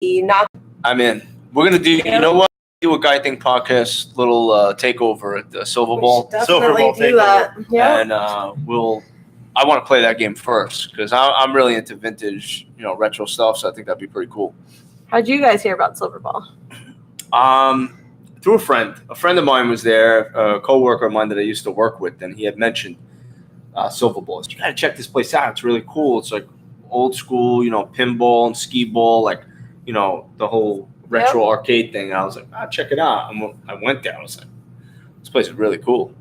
not. I'm in. We're gonna do. You know what? Do a Guy Thing podcast little takeover at the Silver Ball. Silver Ball do that. Yeah. And I want to play that game first because I'm really into vintage, retro stuff. So I think that'd be pretty cool. How'd you guys hear about Silver Ball? Through a friend. A friend of mine was there, a coworker of mine that I used to work with, and he had mentioned Silver Ball. You gotta check this place out. It's really cool. It's like old school, pinball and skee ball, like the whole retro arcade thing. And I was like, check it out. And I went there. I was like, this place is really cool.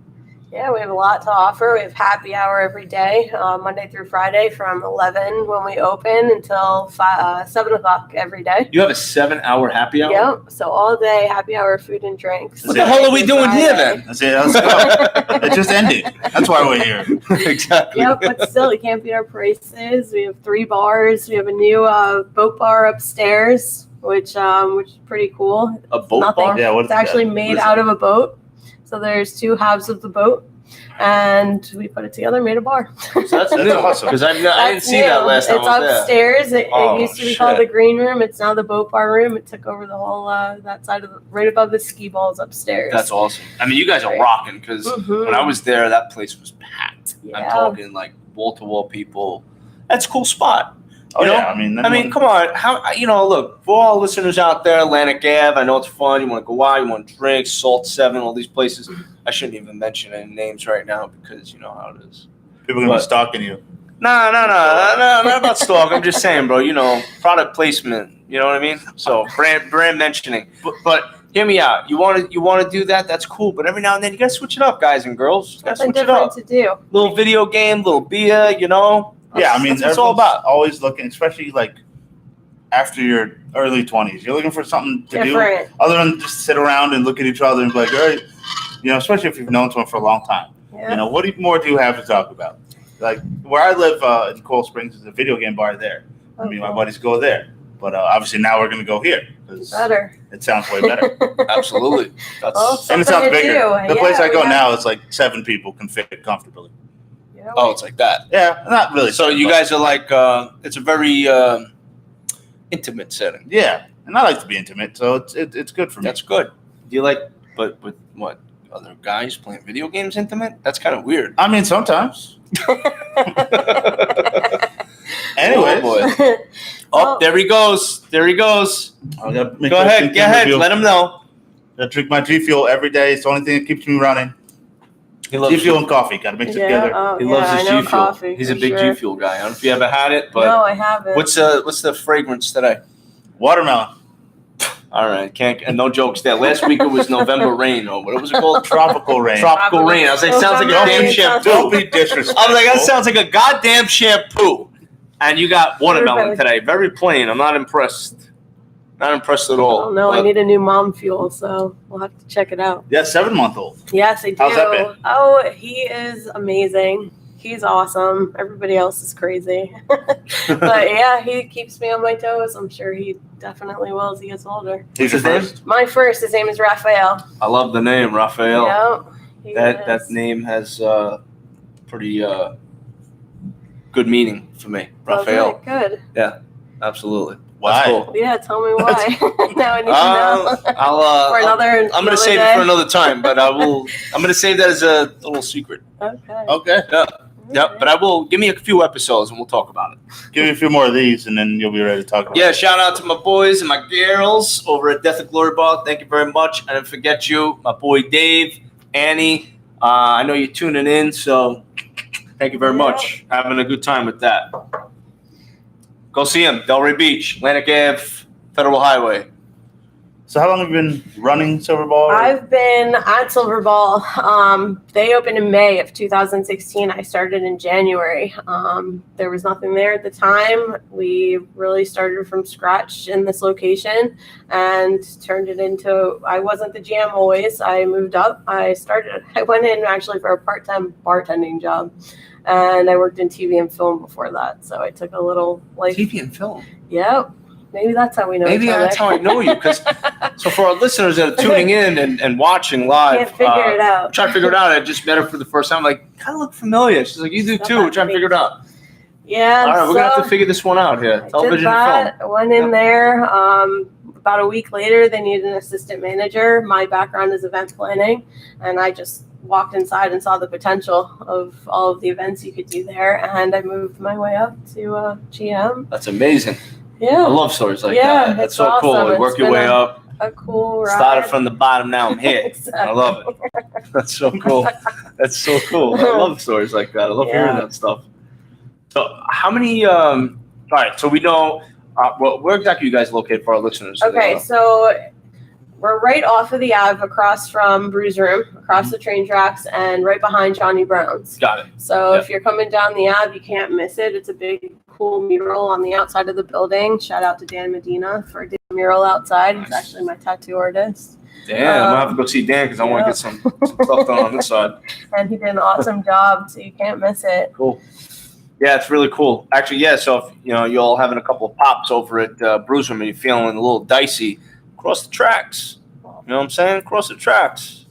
Yeah, we have a lot to offer. We have happy hour every day, Monday through Friday from 11 when we open until 7 o'clock every day. You have a 7-hour happy hour? Yep. So all day happy hour, food and drinks. What the hell are we doing here then? That's it. Let's go. It just ended. That's why we're here. Exactly. Yep, but still, you can't beat our prices. We have 3 bars. We have a new boat bar upstairs, which is pretty cool. A boat bar? Yeah, it's actually made out of a boat. So there's 2 halves of the boat, and we put it together, made a bar. So that's awesome. Because I didn't see that last time. It's upstairs. It used to be called the green room. It's now the boat bar room. It took over the whole that side of right above the skee balls upstairs. That's awesome. I mean, you guys are rocking because when I was there, that place was packed. Yeah. I'm talking like wall-to-wall people. That's a cool spot. Yeah, I mean, come on. Look, for all listeners out there, Atlantic Ave, I know it's fun. You want to go out, you want to drink, Salt 7, all these places. I shouldn't even mention any names right now because you know how it is. People are going to be stalking you. No, not about stalk. I'm just saying, bro, product placement. You know what I mean? So brand mentioning. But hear me out. You want to do that? That's cool. But every now and then you got to switch it up, guys and girls. You got to switch it up. To do. Little video game, little beer, Yeah, I mean, that's what it's all about. Always looking, especially like after your early 20s. You're looking for something to do other than just sit around and look at each other and be like, all right, especially if you've known someone for a long time. Yeah. What more do you have to talk about? Like where I live in Coral Springs is a video game bar there. Me and my buddies go there. But obviously now we're going to go here. Better. It sounds way better. Absolutely. And it sounds bigger. The place I go now is like 7 people can fit comfortably. Oh, it's like that. Yeah, not really. So you guys are like, it's a very intimate setting. Yeah, and I like to be intimate, so it's good for me. That's good. Do you like, but with what, other guys playing video games intimate? That's kind of weird. I mean, sometimes. Anyways. Oh, boy. There he goes. Go ahead. Let him know. I drink my G Fuel every day. It's the only thing that keeps me running. He loves G Fuel and coffee. Got to mix it together. He loves his G Fuel. He's a big G Fuel guy. I don't know if you ever had it, but no, I haven't. What's the fragrance today? Watermelon. All right, and no jokes there. Last week it was November rain, or what was it called? Tropical rain. Tropical rain. I was like, sounds like a damn shampoo. Don't be disrespectful. I was like, that sounds like a goddamn shampoo. And you got watermelon today. Very plain. I'm not impressed. Not impressed at all. Oh, no, I need a new mom fuel, so we'll have to check it out. Yeah, 7-month-old. Yes, I do. How's that been? Oh, he is amazing. He's awesome. Everybody else is crazy. But yeah, he keeps me on my toes. I'm sure he definitely will as he gets older. Who's his name? My first. His name is Raphael. I love the name, Raphael. Yeah. That name has pretty good meaning for me. Raphael. Okay, good. Yeah, absolutely. Why? Cool. Yeah, tell me why. Now I need to know. I'm going to save it for another time, but I'm going to save that as a little secret. Okay. Yeah. Yep, but I will give me a few episodes and we'll talk about it. Give me a few more of these and then you'll be ready to talk about it. Yeah, shout out to my boys and my girls over at Death and Glory Bar. Thank you very much. I didn't forget you, my boy Dave, Annie. I know you're tuning in, so thank you very much. Having a good time with that. Go see him, Delray Beach, Atlantic Ave, Federal Highway. So how long have you been running Silver Ball? I've been at Silver Ball. They opened in May of 2016. I started in January. There was nothing there at the time. We really started from scratch in this location and turned it into, I wasn't the GM always. I moved up. I went in actually for a part-time bartending job. And I worked in TV and film before that. So I took a little TV and film? Yep. Maybe that's how we know each other. Maybe that's how I know you. So for our listeners that are tuning in and watching live, can't figure it out. I'm trying to figure it out. I just met her for the first time. I'm like, kind of look familiar. She's like, you do too. We're trying to figure it out. Yeah. All right, we're gonna have to figure this one out here. Television and film. I went in there. About a week later, they needed an assistant manager. My background is event planning, and I just walked inside and saw the potential of all of the events you could do there, and I moved my way up to GM. That's amazing. Yeah. I love stories like Yeah, that. That's it's so awesome. cool. You work your way up. A cool ride. Started from the bottom, now I'm here. Exactly. I love it. That's so cool. That's so cool. I love stories like that. I love hearing that stuff. So how many, all right, so we know, where exactly are you guys located for our listeners? Okay, so we're right off of the Ave, across from Brews Room, across the train tracks, and right behind Johnny Brown's. Got it. So if you're coming down the Ave, you can't miss it. It's a big, cool mural on the outside of the building. Shout out to Dan Medina for doing a mural outside. He's actually my tattoo artist. Damn, I'm going to have to go see Dan because I want to get some stuff done on this side. And he did an awesome job, so you can't miss it. Cool. Yeah, it's really cool. Actually, yeah, so if you're all having a couple of pops over at Brews Room and you're feeling a little dicey, cross the tracks. You know what I'm saying? Cross the tracks.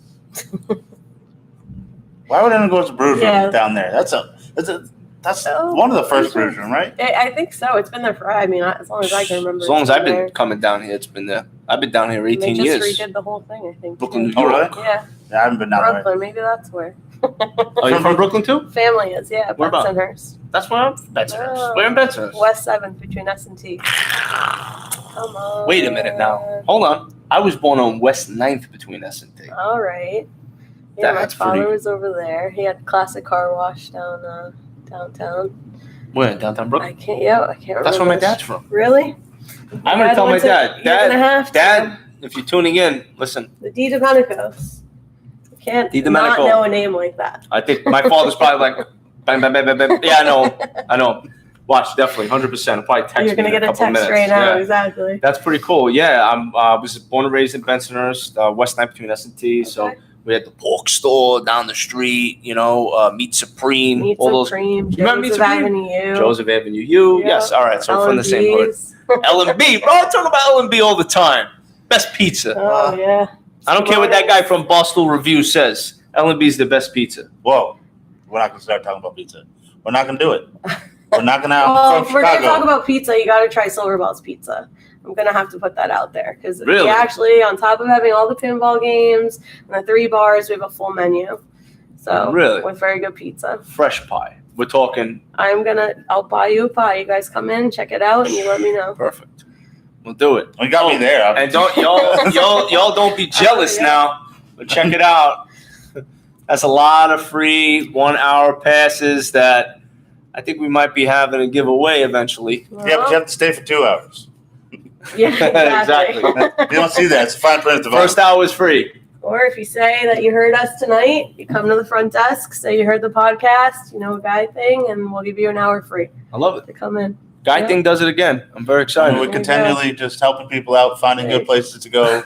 Why would anyone go to Brews Room down there? That's one of the first Brews Room, right? I think so. It's been there for, as long as I can remember. As long as I've been coming down here, it's been there. I've been down here 18 years. They just redid the whole thing, I think. Brooklyn, New York. York. Yeah. I haven't been down there. Brooklyn, maybe that's where. Oh, you're from Brooklyn too? Family is, yeah. Where about? Bensonhurst. That's where I'm from. Bensonhurst. Where in Bensonhurst? West 7th between S&T. Come on. Wait a minute now. Hold on. I was born on West 9th between S&T. All right. Yeah, my father was over there. He had classic car wash down downtown. Where? Downtown Brooklyn? I can't remember. That's where my dad's from. Really? I'm going to tell my dad. Dad, if you're tuning in, listen. The D. Domenicos. You can't not know a name like that. I think my father's probably like, bang, bang, bang, bang, bang. Yeah, I know. Watch, definitely, 100%. I'll probably text You're going to get a text right now, exactly. That's pretty cool. Yeah, I was born and raised in Bensonhurst, West 9th between S&T. Okay. So we had the pork store down the street, Meat Supreme. You remember Meat Supreme? Avenue. Joseph Avenue U. Yep. Yes, all right. So from the same hood. L&B. Bro, I talk about L&B all the time. Best pizza. Oh, yeah. I don't care what that guy from Boston Review says. L&B is the best pizza. Whoa. We're not going to start talking about pizza. We're not going to do it. We're not going to have if we're going to talk about pizza, you got to try Silverball's Pizza. I'm going to have to put that out there because we actually, on top of having all the pinball games and the 3 bars, we have a full menu. So with very good pizza. Fresh pie. We're talking. I'll buy you a pie. You guys come in, check it out, and you let me know. Perfect. We'll do it. We got me there. And don't y'all don't be jealous now. But check it out. That's a lot of free 1-hour passes that I think we might be having a giveaway eventually. Yeah, but you have to stay for 2 hours. Yeah, exactly. You don't see that. It's a fine print. First hour is free. Or if you say that you heard us tonight, you come to the front desk, say you heard the podcast, a guy thing, and we'll give you an hour free. I love it. To come in. Guy thing does it again. I'm very excited. We're continually just helping people out, finding good places to go.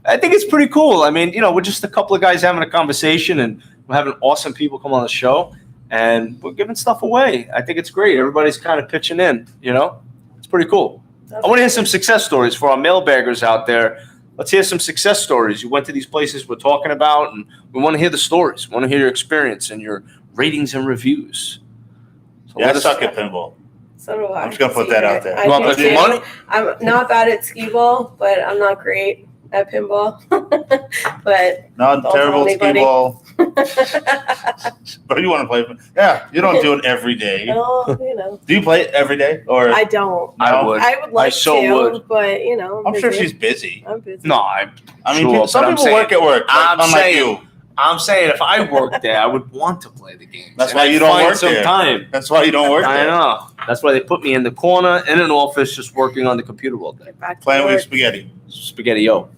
I think it's pretty cool. I mean, we're just a couple of guys having a conversation, and we're having awesome people come on the show, and we're giving stuff away. I think it's great. Everybody's kind of pitching in, It's pretty cool. I want to hear some success stories for our mailbaggers out there. Let's hear some success stories. You went to these places we're talking about, and we want to hear the stories. We want to hear your experience and your ratings and reviews. So I suck at pinball. So do I. I'm just going to put that out there. You want to play for money? I'm not bad at skee-ball, but I'm not great at pinball. But not terrible at skee-ball. But you want to play? Yeah, you don't do it every day. Well, Do you play it every day? Or I don't. No? I would like to, but I'm sure she's busy. I'm busy. No, some people work at work. I'm saying if I worked there, I would want to play the game. That's why you don't work there. Time. That's why you don't work there. I know. That's why they put me in the corner in an office just working on the computer all day. Playing with spaghetti. Spaghetti-o.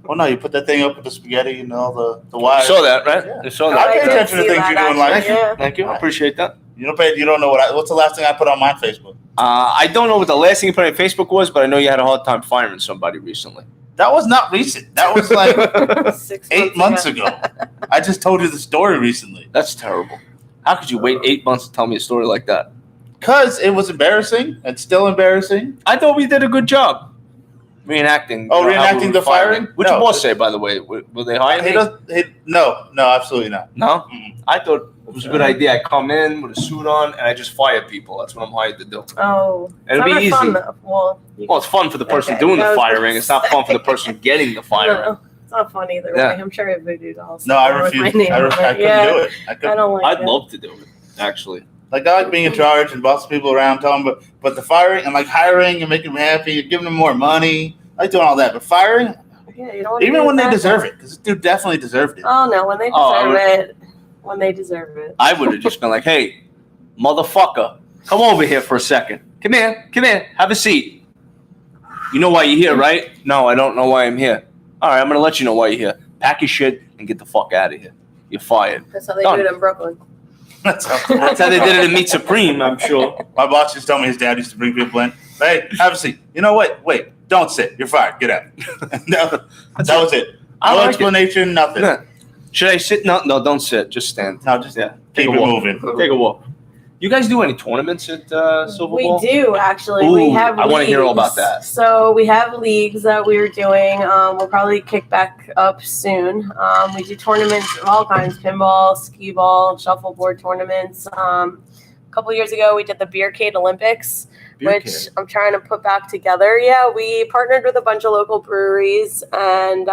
Well, no, you put that thing up with the spaghetti and all the wires. You saw that, right? Yeah. You saw that. I pay attention to things you do in life. Thank you. I appreciate that. You don't know what's the last thing I put on my Facebook? I don't know what the last thing you put on Facebook was, but I know you had a hard time firing somebody recently. That was not recent. That was like 8 months ago. I just told you the story recently. That's terrible. How could you wait 8 months to tell me a story like that? Because it was embarrassing. It's still embarrassing. I thought we did a good job. reenacting. Oh, reenacting the firing? What'd your No, boss say, by the way? Will they hire me? No, absolutely not. No? Mm-mm. I thought it was a good idea. I come in with a suit on and I just fire people. That's what I'm hired to do. Oh, And it'll be easy. fun, though. Well, It's fun for the person Okay, doing I the was firing. gonna It's not fun for the say. person getting the firing. No, it's not fun either Yeah. way. I'm sure I have voodoo dolls. No, I with my refuse. name I on it. couldn't Yeah, do it. I couldn't. I don't like I'd it. love to do it, actually. Like, I like being in charge and bossing people around, telling them, but the firing and like hiring and making them happy and giving them more money. I like doing all that. But firing, Yeah, you don't want to even do when they that. deserve it, because this dude definitely deserved it. Oh no, when they Oh, deserve it. When they deserve it. I would have just been like, hey, motherfucker, come over here for a second. Come here, have a seat. You know why you're here, right? No, I don't know why I'm here. All right, I'm going to let you know why you're here. Pack your shit and get the fuck out of here. You're fired. That's how they Done. do it in Brooklyn. That's how That's how they did it in Meet Supreme, I'm sure. my boss just told me his dad used to bring people in. Hey, have a seat. You know what? Wait, don't sit. You're fired. Get out. that was it. I No like it. explanation, nothing. Yeah. Should I sit? No, don't sit. Just stand. No, just Yeah. keep Take a it walk. moving. Take a walk. You guys do any tournaments at Silver We Ball? do actually. Ooh, we have. I wanna hear all leagues. about that. So we have leagues that we're doing. We'll probably kick back up soon. We do tournaments of all kinds: pinball, skee ball, shuffleboard tournaments. A couple years ago, we did the Beercade Olympics, which I'm trying to put back together. Yeah, we partnered with a bunch of local breweries, and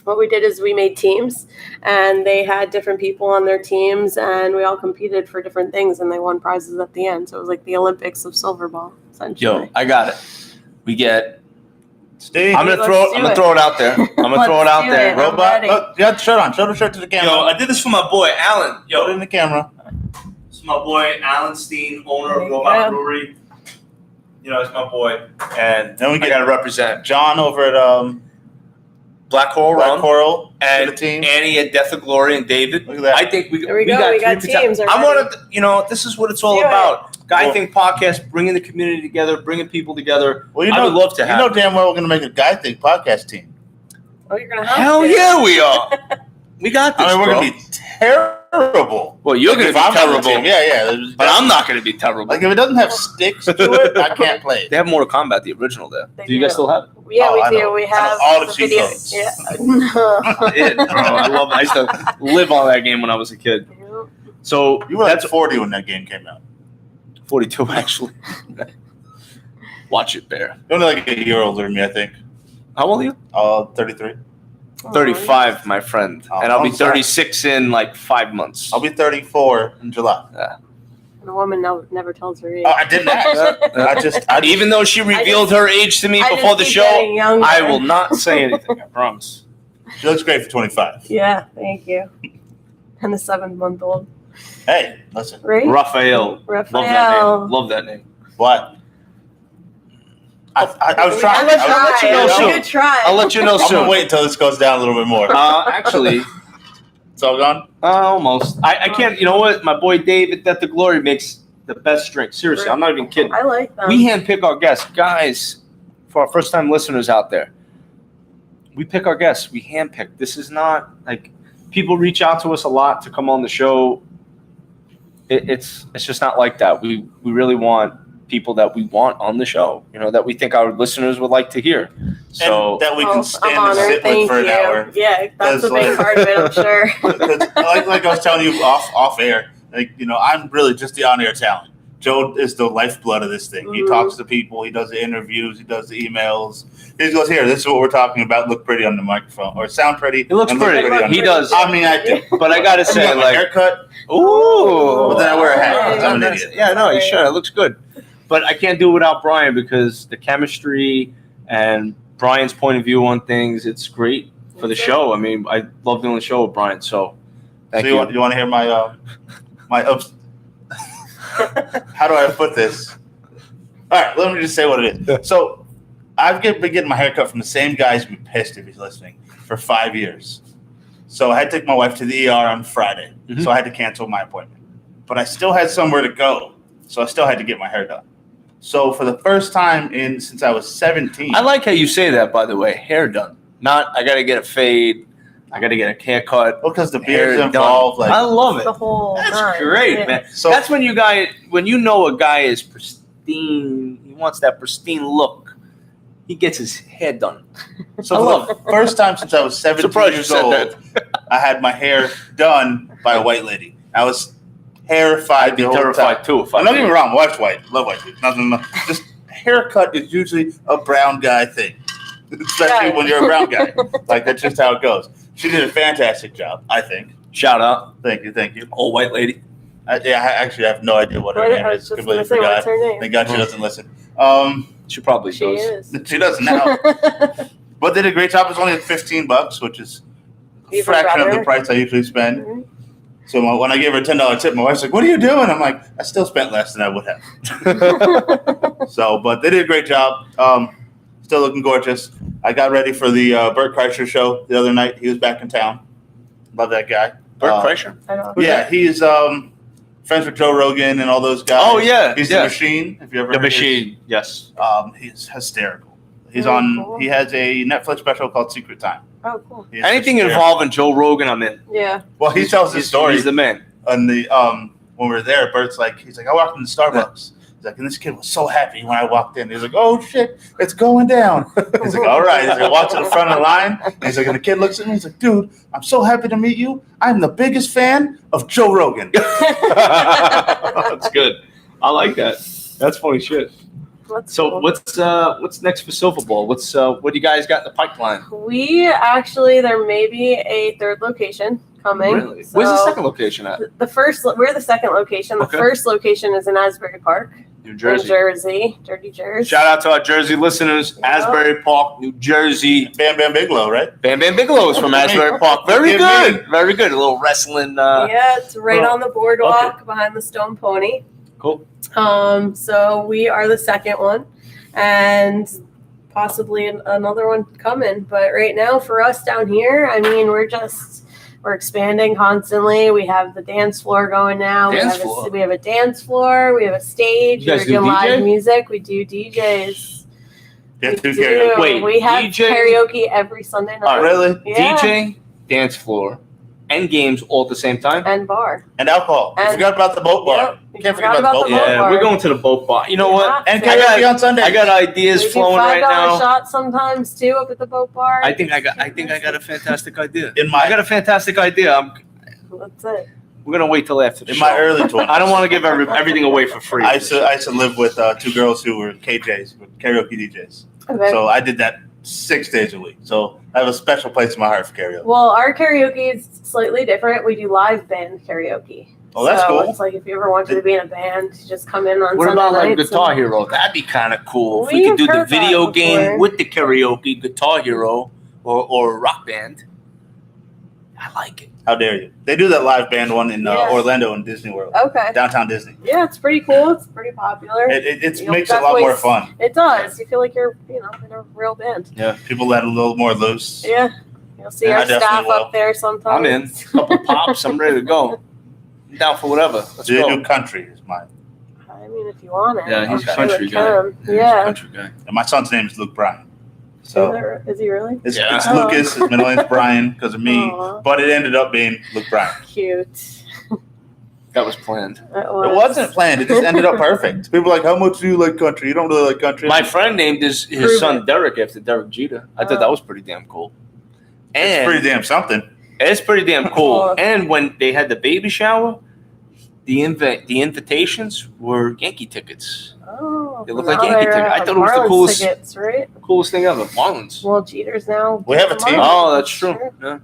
what we did is we made teams, and they had different people on their teams, and we all competed for different things, and they won prizes at the end. So it was like the Olympics of silver ball, essentially. Yo, I got it. We get. Steve, I'm gonna throw it out there. I'm gonna throw it out do there. it. I'm robot. ready. Look, you got the shirt on. Show the shirt to the camera. Yo, I did this for my boy Alan. Put it in the camera. This is my boy Alan Steen, owner There of you Robot go. Brewery. You know, he's my boy, and Then we I get gotta represent John over at Black Coral Black Rum Coral and the team. Annie at Death of Glory and David. Look at that. I think There we go. We got three teams I already. want to, this is what it's all Do it. about. Guy Well- Think podcast, bringing the community together, bringing people together. Well, I would love to have. You know damn well we're gonna make a Guy Think podcast team. Oh, you're gonna have Hell to. yeah, we are. We got this, I mean, we're bro. gonna be terrible. Well, you're Like, gonna if be I'm on the terrible, team, yeah. but I'm not gonna be terrible. Like, if it doesn't have sticks to it, I can't play it. They have Mortal Kombat, the original there. They Do you guys do. still have it? Yeah, Oh, I we do. know. We I know have all the cheat video. codes. Yeah. No. It, bro. I love it. I used to live on that game when I was a kid. So You were like that's 40 when that game came out. 42 actually. Watch it, Bear. You're only like a year older than me, I think. How old are you? 33. 35, my friend, Oh, and I'll be I'm sorry. 36 in like 5 months. I'll be 34 in July. And a woman never tells her age. Oh, I didn't ask. Even though she revealed her age to me I before just the keep show, getting younger. I will not say anything. I promise. She looks great for 25. Yeah, thank you. And a 7-month-old. Hey, listen. Right? Raphael. Raphael. Love that name. What? I was We trying. had a I'll let you know try. soon. We could try. I'll let you know I'm soon. gonna wait until this goes down a little bit more. Actually, It's all gone. almost. I can't. You know what? My boy David, Death of Glory, makes the best drink. Seriously, I'm not even kidding. I like them. We handpick our guests, guys. For our first-time listeners out there, we pick our guests. We handpick. This is not like people reach out to us a lot to come on the show. It's just not like that. We really want people that we want on the show. That we think our listeners would like to hear. So And that we can stand I'm and honored. sit with Thank for an you. hour. Yeah, that's a Because, big part of it, I'm sure. like I was telling you off air, I'm really just the on air talent. Joe is the lifeblood of this thing. He Mhm. talks to people, he does the interviews, he does the emails. He goes, here, this is what we're talking about. Look pretty on the microphone, or sound pretty. it looks and look pretty. on He the- does. I mean, I do. But I gotta I say, got my like, haircut. ooh. But then I wear a hat. I'm an That's- idiot. Yeah, no, you should. It looks good. But I can't do it without Brian because the chemistry and Brian's point of view on things, it's great for the show. I mean, I love doing the show with Brian. So thank So you. you want to hear my how do I put this? All right, let me just say what it is. So I've been getting my hair cut from the same guy who's been pissed if he's listening for 5 years. So I had to take my wife to the ER on Friday. Mhm. So I had to cancel my appointment. But I still had somewhere to go. So I still had to get my hair done. So for the first time since I was 17. I like how you say that, by the way. Hair done. Not, I got to get a fade. I got to get a haircut. Well, because the Hair beard's done. involved. I love The it. whole That's nine. great, Yeah. man. So That's when when you know a guy is pristine, he wants that pristine look. he gets his hair done. So I for love the first time since I was 17 Surprised you years said old, that. I had my hair done by a white lady. I was terrified. I'd be the whole terrified time. too if I And don't get did. me wrong, my wife's white. Love white people. Nothing. Just haircut is usually a brown guy thing, especially when you're a brown guy. Like that's just how it goes. She did a fantastic job, I think. Shout out. Thank you. Old white lady. I actually have no idea what her name I is. was just Completely gonna say, what's forgot. her name? Thank God she doesn't listen. She probably She does. is. She doesn't now. But they did a great job. It's only $15, which is a Even fraction of better. the price I usually spend. Mhm. So when I gave her a $10 tip, my wife's like, "What are you doing?" I'm like, "I still spent less than I would have." So, but they did a great job. Still looking gorgeous. I got ready for the Bert Kreischer show the other night. He was back in town. Love that guy. Bert Kreischer? I don't. Yeah, he's friends with Joe Rogan and all those guys. Oh, yeah. He's yeah. the Machine. If you ever The heard his- Machine, yes. He's hysterical. He's Very on. cool. He has a Netflix special called Secret Time. Oh, cool. He's Anything hysterical. involving Joe Rogan, I'm in. Yeah. Well, he tells his story. He's the man. On the when we were there, Bert's like, he's like, I walked into Starbucks. He's like, and this kid was so happy when I walked in. He's like, oh shit, it's going down. He's like, all right. He's like, I walked to the front of the line. And he's like, and the kid looks at me. He's like, dude, I'm so happy to meet you. I'm the biggest fan of Joe Rogan. That's good. I like that. That's funny shit. That's So cool. what's next for Silver Ball? What do you guys got in the pipeline? We actually, there may be a third location coming. Really? Where's the So second location at? The first, we're the second location. The Okay. first location is in Asbury Park, New in Jersey. Jersey, Dirty Jersey. Shout out to our Jersey listeners, Yeah. Asbury Park, New Jersey. Bam Bam Bigelow, right? Bam Bam Bigelow is from Asbury Park. Very Yeah, good. Very good. A little wrestling. Yeah, it's right oh, on the boardwalk behind the Stone Pony. Cool. So we are the second one, and possibly another one coming. But right now, for us down here, I mean, we're expanding constantly. We have the dance floor going now. Dance we floor? have a dance floor. We have a stage. You guys We're do doing DJ? live music. We do DJs. Yeah, We two do. karaoke. Wait, we have DJ? karaoke every Sunday night. All right. Really? Yeah. DJ, dance floor, and games all at the same time. And bar. And alcohol. You And- forgot about the boat bar. Yep, You can't forget about the boat boat bar. Yeah, bar. we're going to the boat bar. You know what? And Yeah. karaoke on Sunday. I got ideas We do flowing right $5 now. shots sometimes too up at the boat bar. I think I got a fantastic idea. in I got my a fantastic idea. That's it. We're gonna wait till after the in show. my early 20s. I don't want to give everything away for free. I used to live with two girls who were KJs, with karaoke DJs. Okay. So I did that 6 days a week. So I have a special place in my heart for karaoke. Well, our karaoke is slightly different. We do live band karaoke. Oh, that's so cool. It's like if you ever wanted to be in a band, you just come in on What Sunday about like nights Guitar and- Hero? That'd be kind of cool. If we We've could do the heard that video game before. with the karaoke, Guitar Hero, or rock band. I like it. How dare you? They do that live band one in Yeah. Orlando in Disney World, Okay. downtown Disney. Yeah, it's pretty cool. It's pretty popular. It You'll makes it a lot more definitely- fun. It does. You feel like you're, in a real band. Yeah, people let a little more loose. Yeah. You'll see Yeah, I our staff definitely will. up there sometimes. I'm in. Couple pops. I'm ready to go. I'm down for whatever. Let's Do they go. do country? Is mine. I mean, if you want it. Yeah, he's a Okay. country guy. Yeah. He's a Yeah. country guy. And my son's name is Luke Bryan. So Is he really? it's Yeah. it's Oh. Lucas. His middle name's Brian because of me, Aw, but it ended up being Luke Bryan. cute. That was planned. It It wasn't planned. It just ended up perfect. People are like, how much do you like country? You don't really like country. My friend named his Prove son it. Derek after Derek Jeter. I thought Oh. that was pretty damn cool. It's And pretty damn something. it's pretty damn cool. Oh. And when they had the baby shower, the invitations were Yankee tickets. Oh, They look now like Yankee they're, tickets. I thought it was the Marlins coolest- tickets, right? Coolest thing ever. Marlins. Well, Jeter's now. We have a team. Oh, that's true. Yeah.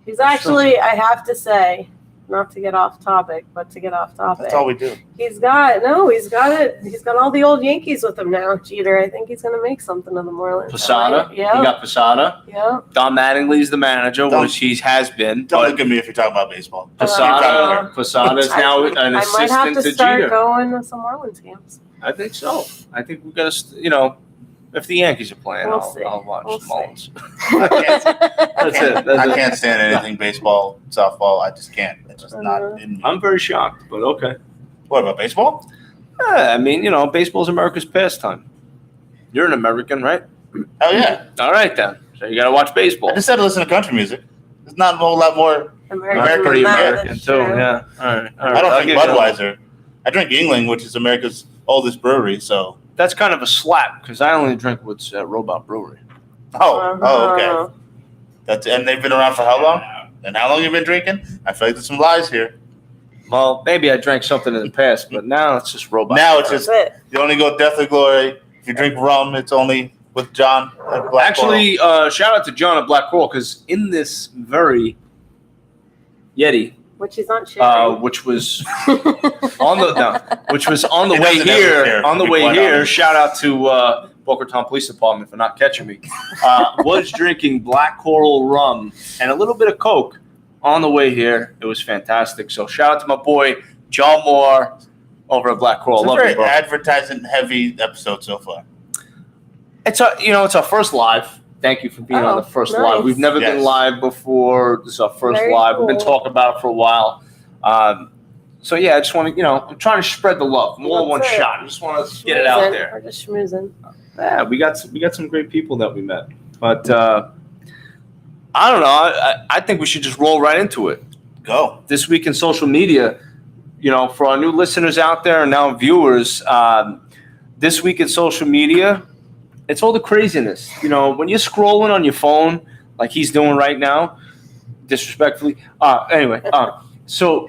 He's actually, I have to say, not to get off topic, but to get off topic. That's all we do. He's got it. He's got all the old Yankees with him now. Jeter, I think he's gonna make something of the Marlins. Posada. Yeah. You got Posada. Yeah. Don Mattingly's the manager, Don't- which he has been. Don't But look at me if you're talking about baseball. Posada is now an I might have assistant to to start Jeter. going to some Marlins games. I think so. I think we got to, if the Yankees are playing, We'll I'll, see. I'll watch We'll the see. Marlins. That's it. That's I it. can't stand anything baseball, softball. I just can't. It's just not in me. I'm very shocked, but okay. What about baseball? I mean, baseball's America's pastime. You're an American, right? Hell yeah. All right, then. So you got to watch baseball. I just had to listen to country music. There's not a whole lot more. American, Pretty than that, American, that's too. true. Yeah. All right. I don't I'll drink give you that. Budweiser. I drink Yingling, which is America's oldest brewery. So that's kind of a slap because I only drink what's at Robot Brewery. Okay. And they've been around for how long? And how long you been drinking? I feel like there's some lies here. Well, maybe I drank something in the past, but now it's just Robot. Now it's just you only go Death or Glory. If you drink rum, it's only with John at Black Actually, shout out to John at Black Coral because in this very Yeti, which is not sharing. which was on the way here. On the way here, shout out to Boca Raton Police Department for not catching me. Was drinking Black Coral rum and a little bit of Coke on the way here. It was fantastic. So shout out to my boy John Moore over at Black Coral. It's a Love very you, bro. advertising heavy episode so far. It's our first live. Thank you for being on the first nice. live. We've never been live before. This is our first live. Cool. We've been talking about it for a while. So yeah, I just want to, I'm trying to spread the love. More than one shot. I just want to get it out there. We're just schmoozing. Yeah, we got some great people that we met. But I don't know. I think we should just roll right into it. Go. This week in social media, for our new listeners out there and now viewers, this week in social media, it's all the craziness. When you're scrolling on your phone like he's doing right now, disrespectfully. Anyway, so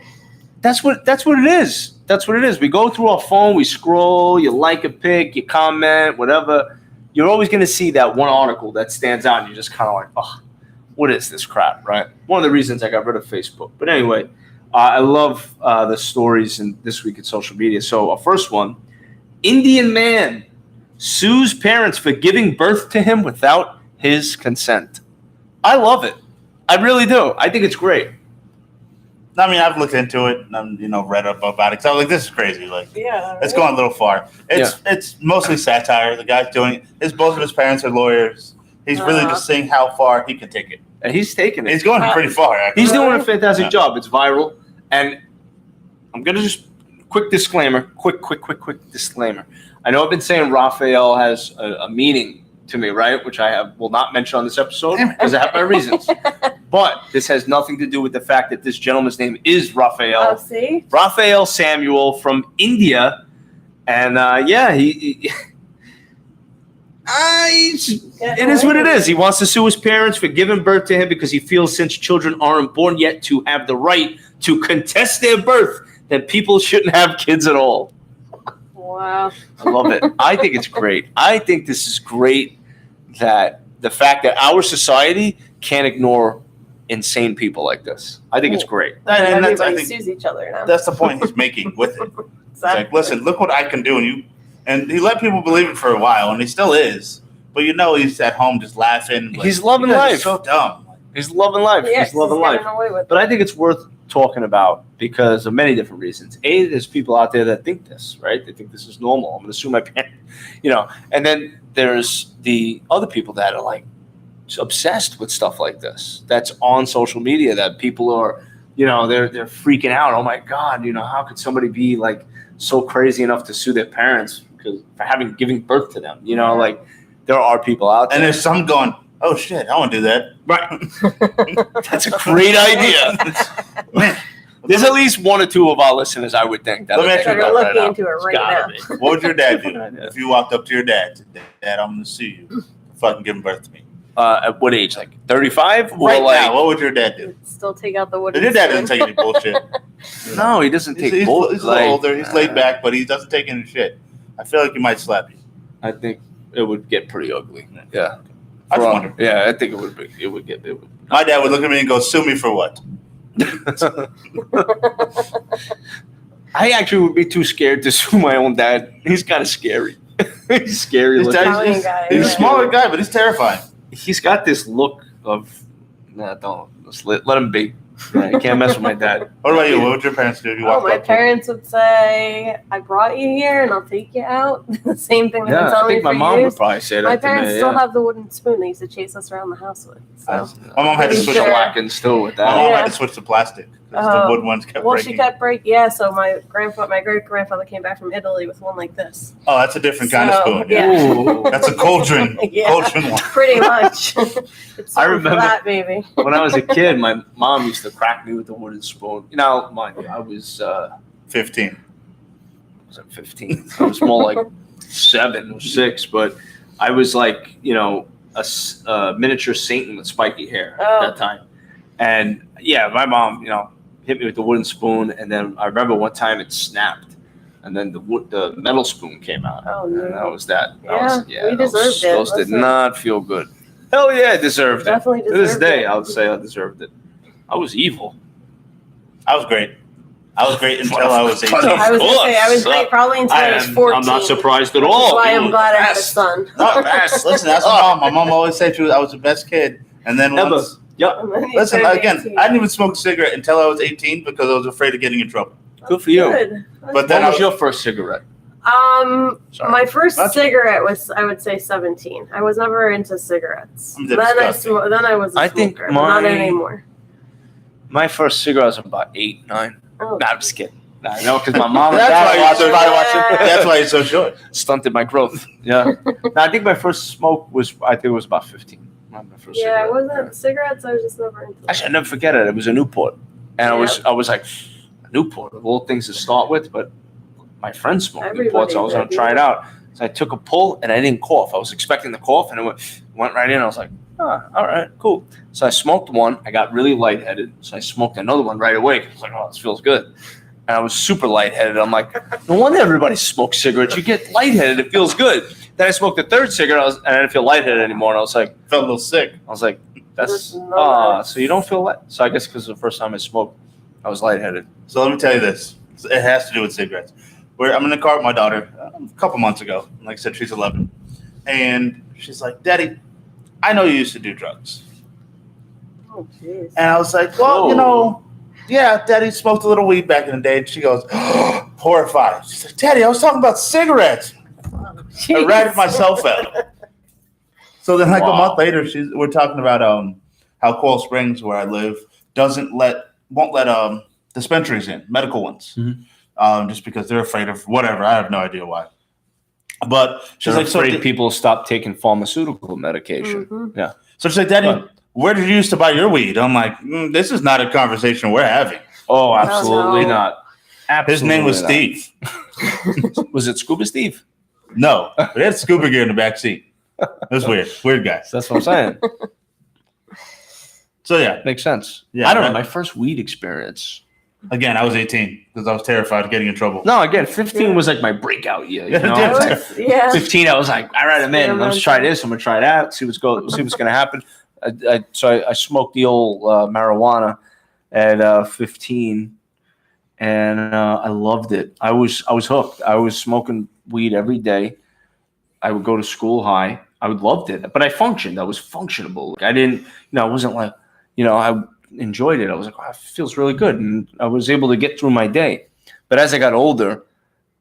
that's what it is. That's what it is. We go through our phone, we scroll, you like a pic, you comment, whatever. You're always going to see that one article that stands out, and you're just kind of like, oh, what is this crap, right? One of the reasons I got rid of Facebook. But anyway, I love the stories in this week in social media. So our first one, Indian man sues parents for giving birth to him without his consent. I love it. I really do. I think it's great. I mean, I've looked into it and read up about it. So I was like, this is crazy. Like, it's going a little far. It's mostly satire. The guy's doing it. Both of his parents are lawyers. He's really just seeing how far he can take it. And he's taking it. He's going pretty far, actually. He's doing a fantastic job. It's viral. And I'm going to just quick disclaimer. Quick disclaimer. I know I've been saying Raphael has a meaning to me, right? Which will not mention on this episode because I have my reasons. But this has nothing to do with the fact that this gentleman's name is Raphael. Oh, see? Raphael Samuel from India. And it is what it is. He wants to sue his parents for giving birth to him because he feels since children aren't born yet to have the right to contest their birth, that people shouldn't have kids at all. Wow. I love it. I think it's great. I think this is great that the fact that our society can't ignore insane people like this. I think it's great. And everybody sues each other now. That's the point he's making with it. Exactly. It's like, listen, look what I can do. And he let people believe it for a while, and he still is. But he's at home just laughing. Like, he's loving life. He's so dumb. He's loving life. Yes, he's loving life. But I think it's worth talking about because of many different reasons. A, there's people out there that think this, right? They think this is normal. I'm going to sue my parents, And then there's the other people that are like obsessed with stuff like this. That's on social media that people are, they're freaking out. Oh my God, how could somebody be like so crazy enough to sue their parents for giving birth to them? Like there are people out there. And there's some going, oh shit, I want to do that. Right. That's a great idea. Man, there's at least one or two of our listeners, I would think. Let me ask you They're looking into it right now. What would your dad do if you walked up to your dad and said, Dad, I'm going to sue you for fucking giving birth to me? At what age? Like 35? Right now, what would your dad do? Still take out the wooden Your dad spoon. doesn't take any bullshit. No, he doesn't take bullshit. He's a little older. He's laid back, but he doesn't take any shit. I feel like he might slap you. I think it would get pretty ugly. Yeah. I just wonder. Yeah, I think it would be. It would get. My dad would look at me and go, "Sue me for what?" I actually would be too scared to sue my own dad. He's kind of scary. He's scary. He's a smaller guy, but he's terrifying. He's got this look of, don't. Just let him be. Yeah, you can't mess with my dad. What about you? What would your parents do if you walked up? My parents would say, I brought you here and I'll take you out. The same thing they've been telling me for years. I think my mom would probably say that My to parents me, still have the wooden spoon they used to chase us around the house with. So. My mom had to switch to still with that. My mom had to switch to plastic because the wood ones kept breaking. She kept breaking. Yeah, so my great grandfather came back from Italy with one like this. Oh, that's a different kind of spoon. Yeah. That's a cauldron. Cauldron one. Pretty much. I remember that, baby. When I was a kid, my mom used to crack me with the wooden spoon. Mind you, I was 15. I wasn't 15. I was more like 7 or 6, but I was like, a miniature Satan with spiky hair at that time. And yeah, my mom, hit me with the wooden spoon, and then I remember one time it snapped, and then the metal spoon came out. Oh no! And that was that. We deserved it. Those did not feel good. Hell yeah, I deserved it. Definitely deserved it. To this day, I would say I deserved it. I was evil. I was great. Until I was 18. I was going to say, I was great probably until I was 14. I'm not surprised at all. That's why I'm glad I had a son. Listen, that's my mom. My mom always said I was the best kid. And then once... Listen, again, I didn't even smoke a cigarette until I was 18 because I was afraid of getting in trouble. Good for you. Good. But then what was your first cigarette? My first cigarette was, I would say, 17. I was never into cigarettes. Then I was a smoker, but not anymore. My first cigarette was about 8, 9. Oh. Nah, I'm just kidding. Nah, I know, because my mom and dad That's why you're so short. Stunted my growth. Yeah. I think my first smoke was about 15. Not my first cigarette. It wasn't cigarettes. I was just never into. Actually, I never forget it. It was a Newport, and I was like, Newport of all things to start with, but my friend smoked Newport, so I was gonna try it out. So I took a pull, and I didn't cough. I was expecting the cough, and it went right in. I was like, all right, cool. So I smoked one. I got really lightheaded, so I smoked another one right away. I was like, this feels good. And I was super lightheaded. I'm like, no wonder everybody smokes cigarettes. You get lightheaded. It feels good. Then I smoked the third cigarette, and I didn't feel lightheaded anymore. And I was like, felt a little sick. I was like, so you don't feel light. So I guess because the first time I smoked, I was lightheaded. So let me tell you this. It has to do with cigarettes. I'm in the car with my daughter a couple months ago. Like I said, she's 11. And she's like, Daddy, I know you used to do drugs. Oh, jeez. And I was like, well, yeah, Daddy smoked a little weed back in the day. And she goes, horrified. She's like, Daddy, I was talking about cigarettes. I ratted myself out. So then like a month later, we're talking about how Coral Springs, where I live, won't let dispensaries in, medical ones. Mm-hmm. Just because they're afraid of whatever. I have no idea why. But she's like, afraid people stop taking pharmaceutical medication. Mm-hmm. Yeah. So she's like, Daddy, where did you used to buy your weed? I'm like, this is not a conversation we're having. Oh, absolutely not. Absolutely His name was Steve. Was it Scuba Steve? No, but he had scuba gear in the back seat. It was weird. Weird guy. That's what I'm saying. So yeah. Makes sense. Yeah, I don't know. My first weed experience. Again, I was 18 because I was terrified of getting in trouble. No, again, 15 was like my breakout year. You know? Yeah. 15, I was like, all right, I'm in. Let's try this. I'm gonna try that. See what's gonna happen. So I smoked the old marijuana at 15, and I loved it. I was hooked. I was smoking weed every day. I would go to school high. I loved it, but I functioned. I was functionable. I didn't, I wasn't like, I enjoyed it. I was like, it feels really good, and I was able to get through my day. But as I got older,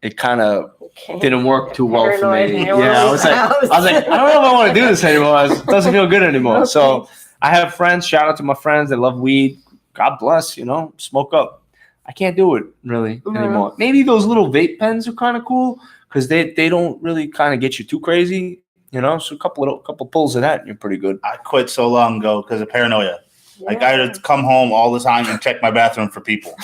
it kind of didn't work too well for me. Yeah, I was like, I don't know if I want to do this anymore. It doesn't feel good anymore. Okay. So I have friends. Shout out to my friends. They love weed. God bless. Smoke up. I can't do it really anymore. Maybe those little vape pens are kind of cool because they don't really kind of get you too crazy. So a couple pulls of that, and you're pretty good. I quit so long ago because of paranoia. Yeah. Like I had to come home all the time and check my bathroom for people.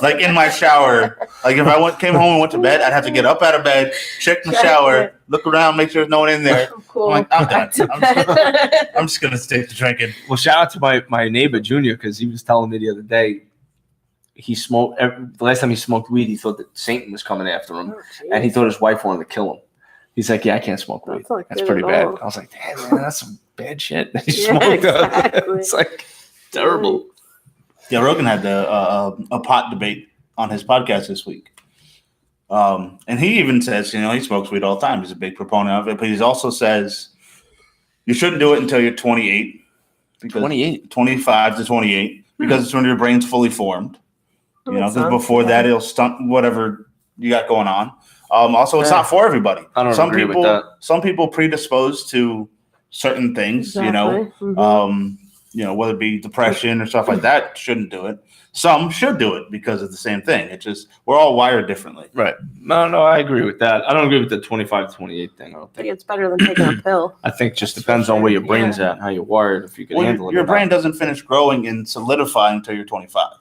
Like in my shower. Like if I came home and went to bed, I'd have to get up out of bed, check my shower, look around, make sure there's no one in there. Cool. I'm like, I'm done. I'm just gonna stick to drinking. Well, shout out to my neighbor Junior because he was telling me the other day he smoked. The last time he smoked weed, he thought that Satan was coming after him, and he thought his wife wanted to kill him. He's like, yeah, I can't smoke weed. That's pretty bad. I was like, damn, man, that's some bad shit that he smoked. Exactly. It's like terrible. Yeah, Rogan had a pot debate on his podcast this week. And he even says, he smokes weed all the time. He's a big proponent of it. But he also says you shouldn't do it until you're 28. 25 to 28. Because it's when your brain's fully formed. Because before that, it'll stunt whatever you got going on. Also, it's not for everybody. I don't agree with that. Some people predisposed to certain things, whether it be depression or stuff like that, shouldn't do it. Some should do it because of the same thing. It's just we're all wired differently. Right. No, I agree with that. I don't agree with the 25 to 28 thing. I don't think it's better than taking a pill. I think it just depends on where your brain's at, how you're wired, if you can handle it. Your brain doesn't finish growing and solidifying until you're 25.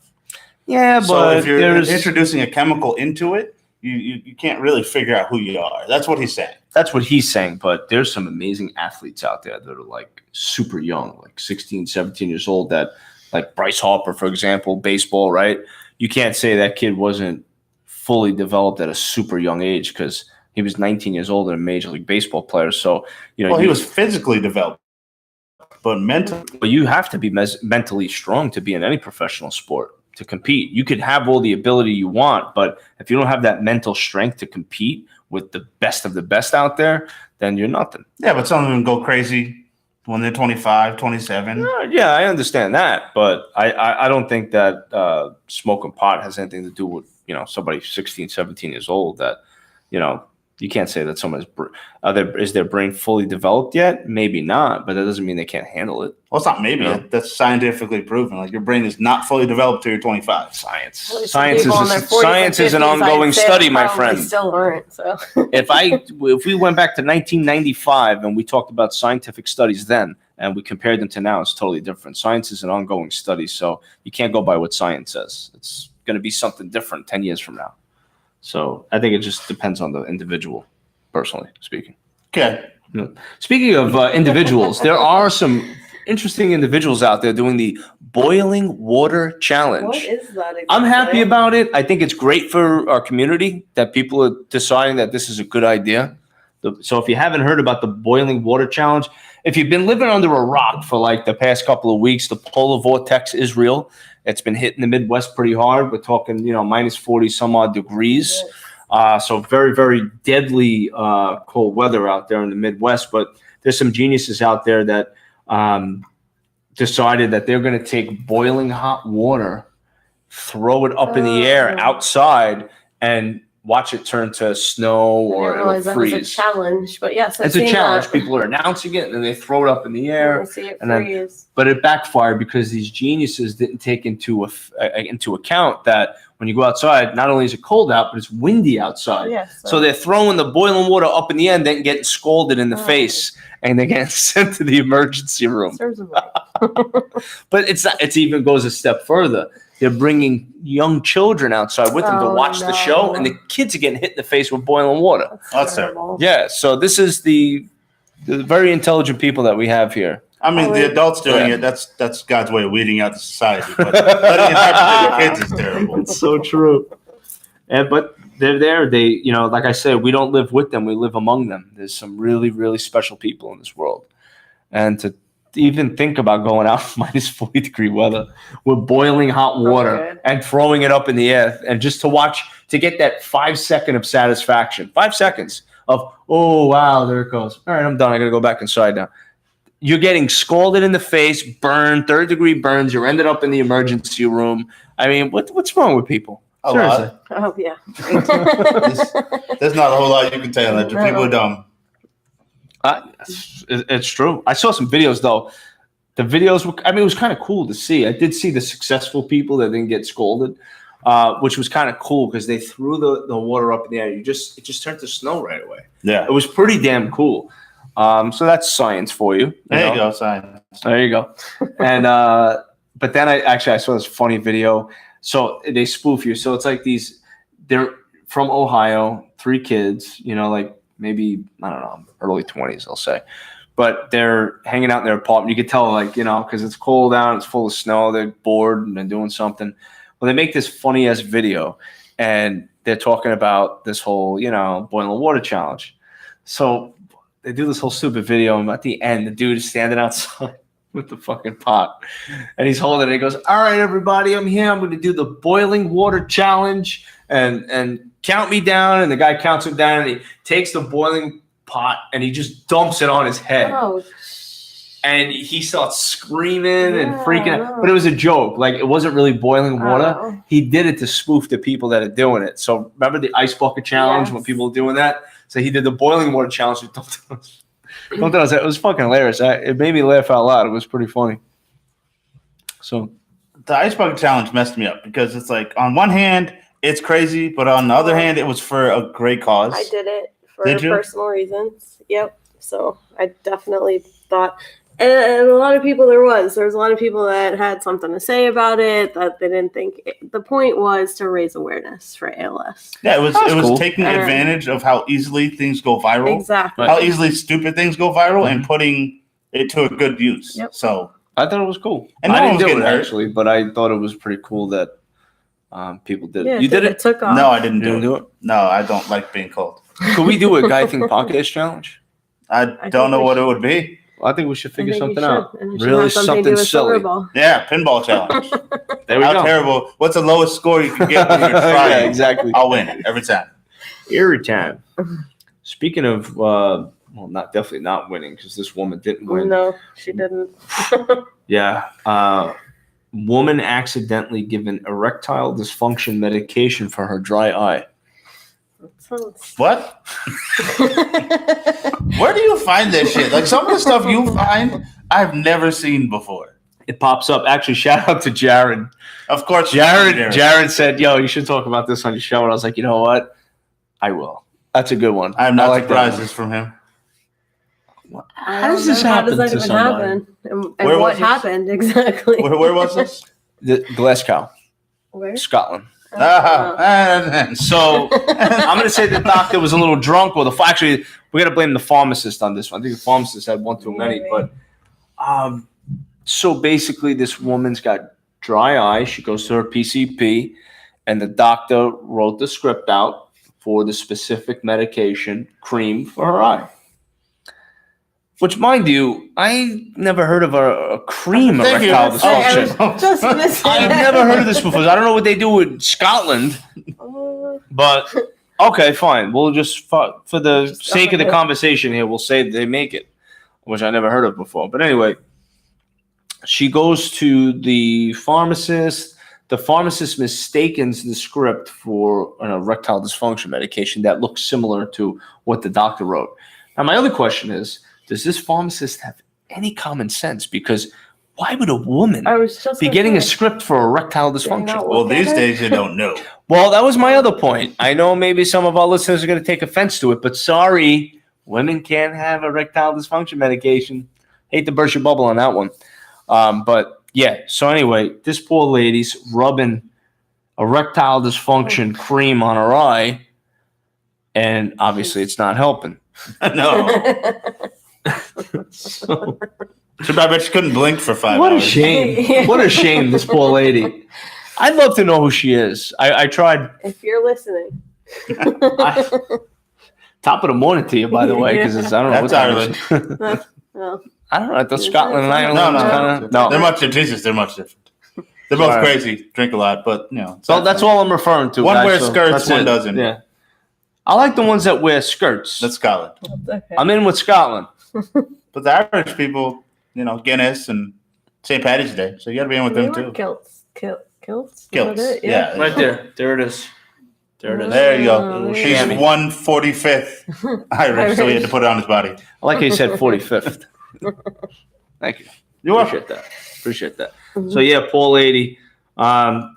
Yeah, but so if you're introducing a chemical into it, you can't really figure out who you are. That's what he's saying. That's what he's saying, but there's some amazing athletes out there that are like super young, like 16, 17 years old, that like Bryce Harper, for example, baseball, right? You can't say that kid wasn't fully developed at a super young age because he was 19 years old and a Major League Baseball player. So, he was physically developed, but mentally. But you have to be mentally strong to be in any professional sport, to compete. You could have all the ability you want, but if you don't have that mental strength to compete with the best of the best out there, then you're nothing. Yeah, but some of them go crazy when they're 25, 27. Yeah, I understand that, but I don't think that smoking pot has anything to do with, somebody 16, 17 years old that, you can't say that someone's is their brain fully developed yet? Maybe not, but that doesn't mean they can't handle it. Well, it's not maybe. That's scientifically proven. Like your brain is not fully developed till you're 25. Science is an ongoing study, my friend. Still aren't. So if we went back to 1995 and we talked about scientific studies then and we compared them to now, it's totally different. Science is an ongoing study, so you can't go by what science says. It's going to be something different 10 years from now. So I think it just depends on the individual, personally speaking. Okay. Speaking of individuals, there are some interesting individuals out there doing the boiling water challenge. What is that exactly? I'm happy about it. I think it's great for our community that people are deciding that this is a good idea. So if you haven't heard about the boiling water challenge, if you've been living under a rock for like the past couple of weeks, the polar vortex is real. It's been hitting the Midwest pretty hard. We're talking, minus 40 some odd degrees. So very, very deadly cold weather out there in the Midwest. But there's some geniuses out there that decided that they're going to take boiling hot water, throw it up in the air outside, and watch it turn to snow or it'll freeze. That was a challenge, but yes, it's a challenge. People are announcing it, and then they throw it up in the air, and see it freeze. But it backfired because these geniuses didn't take into account that when you go outside, not only is it cold out, but it's windy outside. Yes, so they're throwing the boiling water up in the air, and then getting scalded in the face, and they're getting sent to the emergency room. But it even goes a step further. They're bringing young children outside with them to watch the show, and the kids are getting hit in the face with boiling water. That's terrible. Yeah, so this is the very intelligent people that we have here. I mean, the adults doing it, that's God's way of weeding out the society. But letting it happen to the kids is terrible. It's so true. But they're there. They, like I said, we don't live with them. We live among them. There's some really, really special people in this world. And to even think about going out minus 40 degree weather with boiling hot water and throwing it up in the air, and just to get that 5 seconds of satisfaction, 5 seconds of, oh, wow, there it goes. All right, I'm done. I got to go back inside now. You're getting scalded in the face, burned, third-degree burns. You're ended up in the emergency room. I mean, what's wrong with people? Seriously. Oh, yeah. There's not a whole lot you can tell that people are dumb. It's true. I saw some videos, though. The videos were, it was kind of cool to see. I did see the successful people that didn't get scolded, which was kind of cool because they threw the water up in the air. It just turned to snow right away. Yeah. It was pretty damn cool. So that's science for you. There you go, science. There you go. And but then I saw this funny video. So they spoof you. So it's like they're from Ohio, 3 kids, like maybe, I don't know, early 20s, I'll say. But they're hanging out in their apartment. You could tell, because it's cold out, it's full of snow, they're bored and they're doing something. Well, they make this funny-ass video, and they're talking about this whole, boiling water challenge. So they do this whole stupid video, and at the end, the dude is standing outside with the fucking pot. And he's holding it, and he goes, all right, everybody, I'm here. I'm going to do the boiling water challenge, and count me down. And the guy counts him down, and he takes the boiling pot and he just dumps it on his head. And he starts screaming and freaking out. But it was a joke. Like, it wasn't really boiling water. He did it to spoof the people that are doing it. So remember the ice bucket challenge when people were doing that? So he did the boiling water challenge. It was fucking hilarious. It made me laugh out loud. It was pretty funny. So the ice bucket challenge messed me up because it's like, on one hand, it's crazy, but on the other hand, it was for a great cause. I did it for personal reasons. Yep. So I definitely thought And a lot of people there was a lot of people that had something to say about it, that they didn't think the point was to raise awareness for ALS. Yeah, it was cool. taking advantage of how easily things go viral. Exactly. How easily stupid things go viral and putting it to a good use. Yep. So I thought it was cool. And I no didn't one was do it getting hurt. actually, but I thought it was pretty cool that people did it. Yeah, You did it? It took off. no, I didn't You didn't do do it. it? No, I don't like being cold. Could we do a Guy Think Podcast challenge? I don't know we what it would be. Well, I think we should figure I think you something should. out. And it should Really have something to do something with silly. Silverball. Yeah, pinball challenge. There we How go. terrible. What's the lowest score you can get when you're Yeah, trying? exactly. I'll win every time. Every time. Speaking of, well, definitely not winning because this woman didn't win. No, she didn't. Yeah. Woman accidentally given erectile dysfunction medication for her dry eye. Sounds... What? Where do you find this shit? Like some of the stuff you find, I've never seen before. It pops up. Actually, shout out to Jared. Of course, Jared said, "Yo, you should talk about this on your show." And I was like, you know what? I will. That's a good one. I'm not I like surprised that this from him. How does this happen How does to that even somebody? happen? And Where what was this? happened exactly? Where was this? Glasgow, Where? Scotland. And So I'm going to say the doctor was a little drunk, or actually, we got to blame the pharmacist on this one. I think the pharmacist had one too many. Maybe. But so basically, this woman's got dry eye. She goes to her PCP, and the doctor wrote the script out for the specific medication cream for her eye. Which, mind you, I never heard of a cream Thank you. erectile dysfunction. I was just gonna say I've that. never heard of this before. I don't know what they do in Scotland, but okay, fine. We'll just, for the sake of the conversation here, we'll say they make it, which I never heard of before. But anyway, she goes to the pharmacist. The pharmacist mistakes the script for an erectile dysfunction medication that looks similar to what the doctor wrote. Now, my other question is, does this pharmacist have any common sense? Because why would a woman I was just be gonna getting a say, script for erectile dysfunction? not well, look at these it? days you don't know. Well, that was my other point. I know maybe some of our listeners are going to take offense to it, but sorry, women can't have erectile dysfunction medication. Hate to burst your bubble on that one. But yeah, so anyway, this poor lady's rubbing erectile dysfunction cream on her eye, and obviously it's not helping. No. So, So I bet she couldn't blink for 5 what a hours. shame. What a shame, this poor lady. I'd love to know who she is. I tried. If you're listening. Top of the morning to you, by the way, because I don't know That's what time it is. Well, I don't know. I thought Scotland and Ireland No, was no, kind of no. They're much different. They're both All right. crazy, drink a lot, but you know. So that's all I'm referring to. One guys, wears so skirts, that's one it. doesn't. Yeah, I like the ones that wear skirts. That's Scotland. okay. I'm in with Scotland. But the Irish people, you know, Guinness and St. Patty's Day, so you got to be in with them too. Kilts. Kilts? Is Kilts, that it? yeah. Right there. There it is. There it is. There you Oh, go. there He's you Shammy. 145th Irish, so he had to put it on his body. I like how you said 45th. Thank you. You are. Appreciate that. So yeah, poor lady.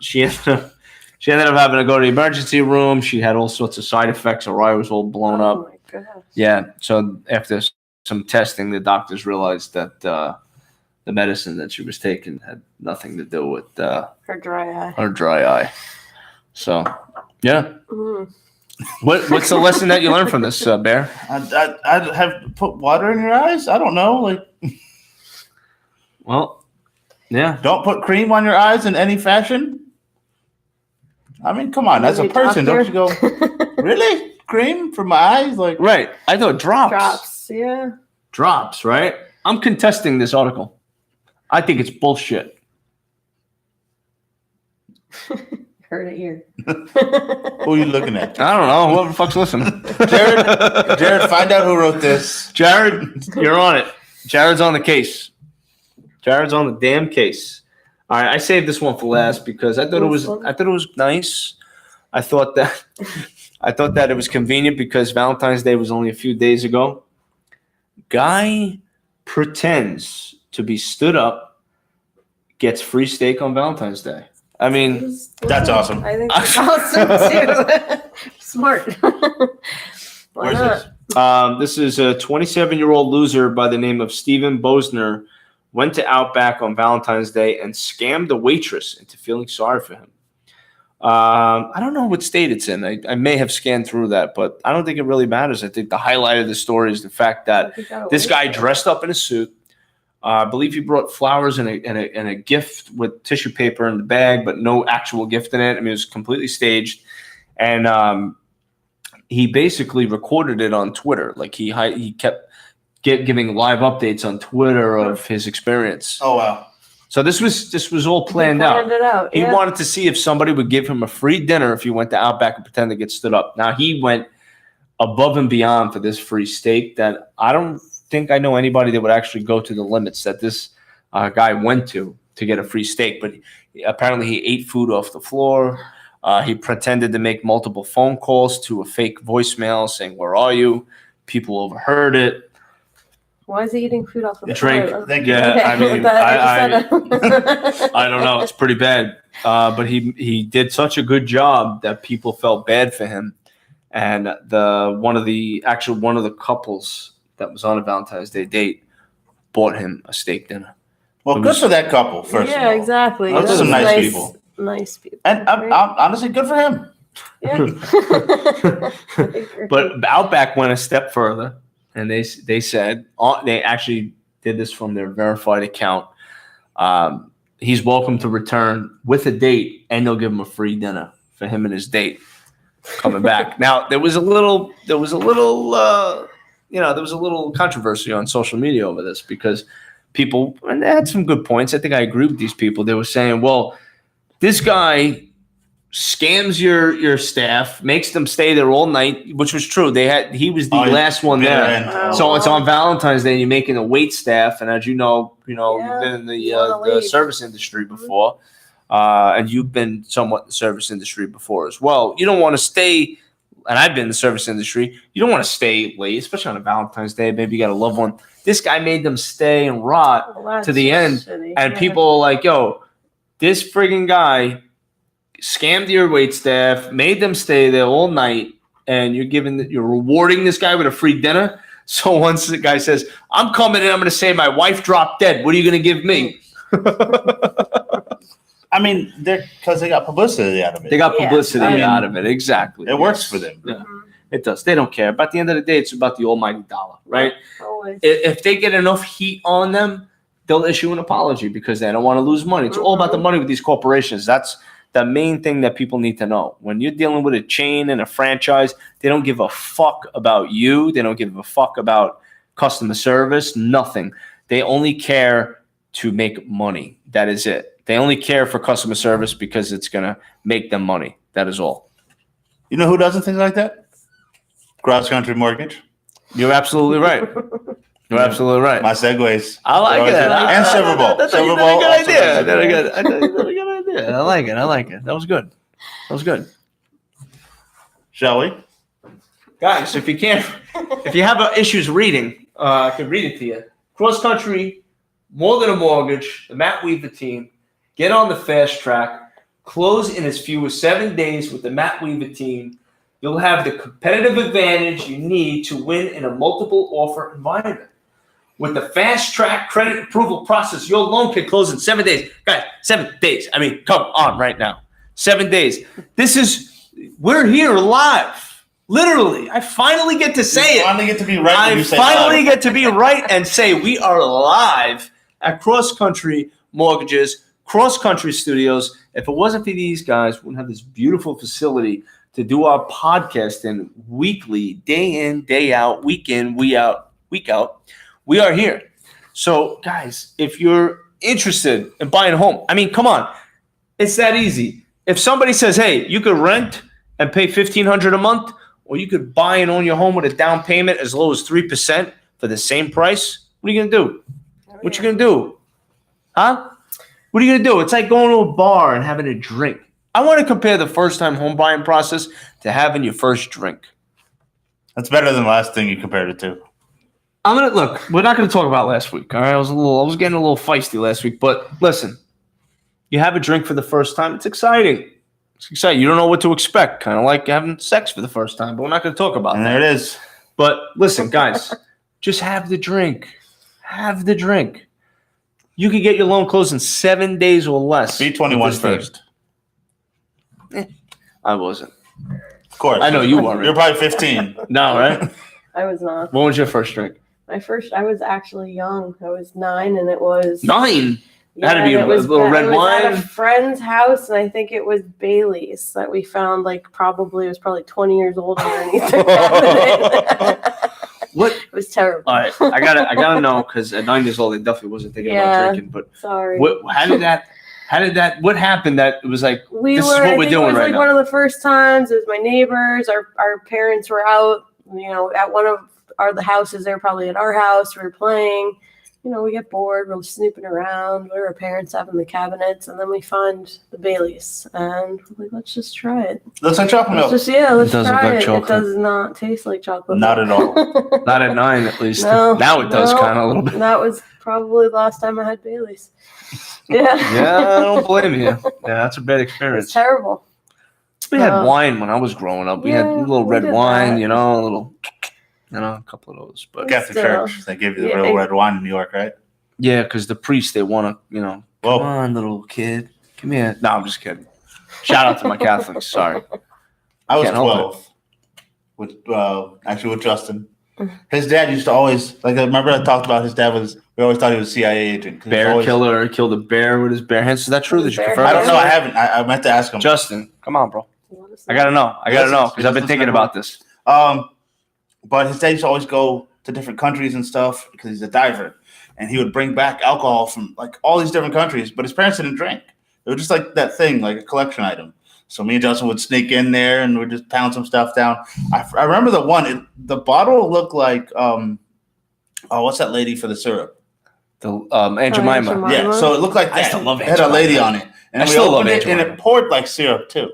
She ended up having to go to the emergency room. She had all sorts of side effects. Her eye was all blown Oh up. my gosh. Yeah. So after some testing, the doctors realized that the medicine that she was taking had nothing to do with Her dry eye. her dry eye. So yeah. Mm. What's the lesson that you learned from this, Bear? I'd have put water in your eyes. I don't know. Like, Well, yeah. don't put cream on your eyes in any fashion. I mean, come on. As a Maybe person, doctor. don't you go, really? Cream for my eyes? Like, Right. I thought drops. Drops. Yeah. Drops, right? I'm contesting this article. I think it's bullshit. Heard it here. who are you looking at? I don't know. Who the fuck's listening? Jared, find out who wrote this. Jared, you're on it. Jared's on the case. Jared's on the damn case. All right, I saved this one for last because I thought it was nice. I thought that it was convenient because Valentine's Day was only a few days ago. Guy pretends to be stood up, gets free steak on Valentine's Day. I mean, That's awesome. I think that's awesome too. Smart. Why Where's not? this? This is a 27-year-old loser by the name of Steven Bosner went to Outback on Valentine's Day and scammed the waitress into feeling sorry for him. I don't know what state it's in. I may have scanned through that, but I don't think it really matters. I think the highlight of the story is the fact that this guy dressed up in a suit. I believe he brought flowers and a gift with tissue paper in the bag, but no actual gift in it. I mean, it was completely staged. And he basically recorded it on Twitter. Like he kept giving live updates on Twitter of his experience. Oh, wow. So this was all planned out. He wanted to see if somebody would give him a free dinner if he went to Outback and pretend to get stood up. Now, he went above and beyond for this free steak that I don't think I know anybody that would actually go to the limits that this guy went to get a free steak. But apparently he ate food off the floor. He pretended to make multiple phone calls to a fake voicemail saying, "Where are you?" People overheard it. Why is he eating food off the drink? floor? Thank you. Yeah, Okay, I mean, I don't know. It's pretty bad. But he did such a good job that people felt bad for him. And one of the couples that was on a Valentine's Day date bought him a steak dinner. Well, good for that couple, first of all. Yeah, exactly. Those are some nice people. Nice people. And honestly, good for him. Yeah. But Outback went a step further. And they said they actually did this from their verified account. He's welcome to return with a date, and they'll give him a free dinner for him and his date coming back. Now there was a little controversy on social media over this because people, and they had some good points. I think I agree with these people. They were saying, well, this guy scams your staff, makes them stay there all night, which was true. He was the last one there. So it's on Valentine's Day, and you're making a wait staff. And as you know, you've been in the service industry before, and you've been somewhat in the service industry before as well. You don't want to stay, and I've been in the service industry. You don't want to stay late, especially on a Valentine's Day. Maybe you got a loved one. This guy made them stay and rot to the end, and people are like, "Yo, this friggin' guy scammed your wait staff, made them stay there all night, and you're rewarding this guy with a free dinner." So once the guy says, "I'm coming in, I'm going to say my wife dropped dead. What are you going to give me?" I mean, because they got publicity out of it. They got publicity out of it. Exactly. It works for them. Yeah. It does. They don't care. But at the end of the day, it's about the almighty dollar, right? Always. If they get enough heat on them, they'll issue an apology because they don't want to lose money. It's all about the money with these corporations. That's the main thing that people need to know. When you're dealing with a chain and a franchise, they don't give a fuck about you. They don't give a fuck about customer service, nothing. They only care to make money. That is it. They only care for customer service because it's going to make them money. That is all. You know who doesn't think like that? Cross Country Mortgage. You're absolutely right. You're absolutely right. My segues. I like that. And Silver Bowl. That's a good idea. That's a good idea. I like it. That was good. Shall we? Guys, if you have issues reading, I can read it to you. Cross Country, More Than a Mortgage, the Matt Weaver team, get on the fast track, close in as few as 7 days with the Matt Weaver team. You'll have the competitive advantage you need to win in a multiple offer environment. With the fast track credit approval process, your loan can close in 7 days. Guys, 7 days. I mean, come on right now. 7 days. We're here live. Literally. I finally get to say it. Finally get to be right. I finally get to be right and say we are live at Cross Country Mortgages, Cross Country Studios. If it wasn't for these guys, we wouldn't have this beautiful facility to do our podcast in weekly, day in, day out, week in, week out. We are here. So, guys, if you're interested in buying a home, I mean, come on. It's that easy. If somebody says, hey, you could rent and pay $1,500 a month, or you could buy and own your home with a down payment as low as 3% for the same price, what are you going to do? What you going to do? Huh? What are you going to do? It's like going to a bar and having a drink. I want to compare the first-time home buying process to having your first drink. That's better than the last thing you compared it to. Look, we're not going to talk about last week. All right, I was getting a little feisty last week, but listen, you have a drink for the first time. It's exciting. It's exciting. You don't know what to expect, kind of like having sex for the first time, but we're not going to talk about and that. There it is. But listen, guys, just have the drink. Have the drink. You could get your loan closed in 7 days or less. Be 21 first. I wasn't. Of course. I know you weren't. You're probably 15. No, right? I was not. What was your first drink? I was actually young. I was 9, and it was 9. Yeah, Had to be a little red wine. At a friend's house, and I think it was Bailey's that we found. It was probably 20 years old underneath the cabinet. What? It was terrible. All right, I gotta know, because at 9 years old, I definitely wasn't thinking about drinking. But sorry. How did that? What happened? That it was like this is what we're doing right now. One of the first times. It was my neighbors. Our parents were out. At one of the houses. They were probably at our house. We were playing. We get bored. We're snooping around. What are our parents have in the cabinets? And then we find the Baileys. And we're like, let's just try it. Looks like chocolate milk. Let's try it. It does not taste like chocolate milk. Not at all. Not at 9, at least. No, now it does kind of a little bit. That was probably the last time I had Baileys. Yeah. Yeah, I don't blame you. Yeah, that's a bad experience. It's terrible. We had wine when I was growing up. We had a little red wine, a little... a couple of those, but Catholic Church, they give you the real red wine in New York, right? Yeah, because the priests, they want to, come on, little kid, come here. No, I'm just kidding. Shout out to my Catholics. Sorry, I was 12 with Justin. His dad used to always I remember I talked about his dad we always thought he was a CIA agent. Bear killer, killed a bear with his bare hands. Is that true? Did you confirm? I don't know. I haven't. I meant to ask him. Justin, come on, bro. I gotta know because I've been thinking about this. But his dad used to always go to different countries and stuff because he's a diver. And he would bring back alcohol from all these different countries. But his parents didn't drink. It was just that thing, like a collection item. So me and Justin would sneak in there and we'd just pound some stuff down. I remember the bottle looked like, what's that lady for the syrup? The Aunt Jemima. Yeah, so it looked like that. I still love it. It had a lady on it. And I still love it. And it poured like syrup too.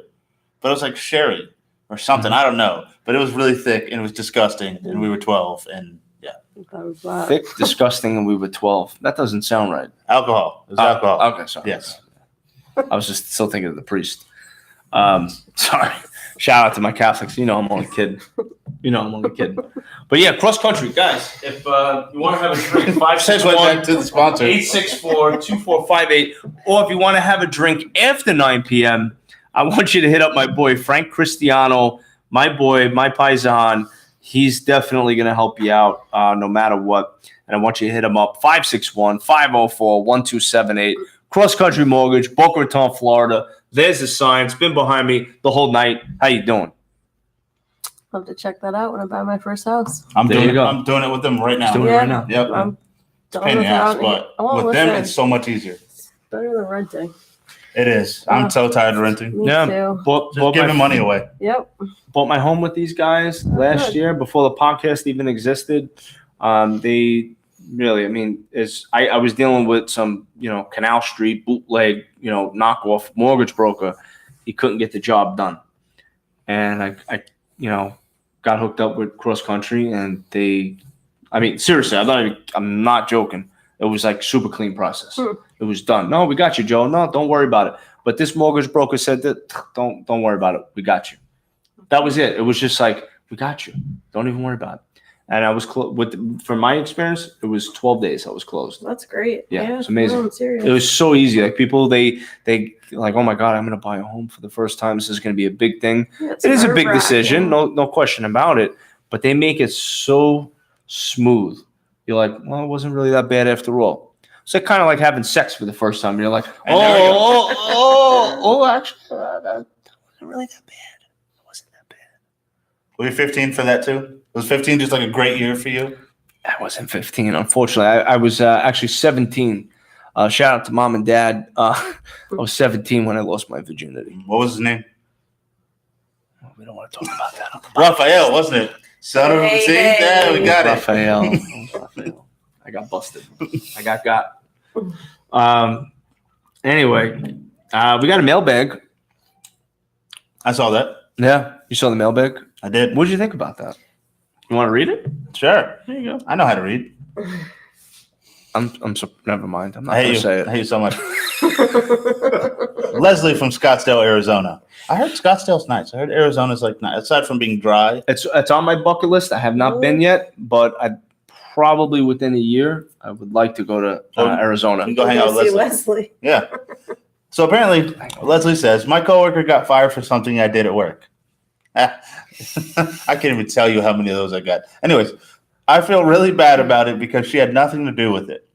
But it was like sherry or something. I don't know. But it was really thick and it was disgusting. And we were 12. And yeah. Thick, disgusting, and we were 12. That doesn't sound right. Alcohol. It was alcohol. Okay, sorry. Yes. I was just still thinking of the priest. Sorry. Shout out to my Catholics. I'm only kidding. I'm only kidding. But yeah, cross country, guys. If you want to have a drink, 561-864-2458, or if you want to have a drink after 9 p.m., I want you to hit up my boy Frank Cristiano, my boy, my paisan. He's definitely going to help you out no matter what. And I want you to hit him up, 561-504-1278. Cross Country Mortgage, Boca Raton, Florida. There's the sign. It's been behind me the whole night. How you doing? I'll have to check that out when I buy my first house. I'm doing it with them right now. He's doing it right now. Yep. I'm it's pain in the ass, but with them, it's so much easier. It's better than renting. It is. I'm so tired of renting. Me too. Just giving money away. Yep. Bought my home with these guys last year before the podcast even existed. They really, I was dealing with some, Canal Street bootleg, knockoff mortgage broker. He couldn't get the job done. And I got hooked up with Cross Country, and seriously, I'm not joking. It was like super clean process. It was done. No, we got you, Joe. No, don't worry about it. But this mortgage broker said that don't worry about it. We got you. That was it. It was just like, we got you. Don't even worry about it. And I was from my experience, it was 12 days I was closed. That's great. Yeah, it's amazing. It was so easy. Like people, they like, oh my God, I'm going to buy a home for the first time. This is going to be a big thing. Yeah, it is a big decision. No question about it. But they make it so smooth. You're like, well, it wasn't really that bad after all. It's kind of like having sex for the first time. You're like, actually, that wasn't really that bad. It wasn't that bad. Were you 15 for that too? Was 15 just like a great year for you? I wasn't 15, unfortunately. I was actually 17. Shout out to mom and dad. I was 17 when I lost my virginity. What was his name? Well, we don't want to talk about that. Raphael, wasn't it? Son of a yeah, we got Raphael. Raphael. I got busted. I got. Anyway, we got a mailbag. I saw that. Yeah, you saw the mailbag? I did. What did you think about that? You want to read it? Sure. There you go. I know how to read. I'm so never mind. I'm not gonna say it. I hate you so much. Leslie from Scottsdale, Arizona. I heard Scottsdale's nice. I heard Arizona's like nice. Aside from being dry. It's on my bucket list. I have not been yet, but I probably within a year I would like to go to Arizona. You go hang out with Leslie. Yeah. So apparently, Leslie says, my coworker got fired for something I did at work. I can't even tell you how many of those I got. Anyways, I feel really bad about it because she had nothing to do with it.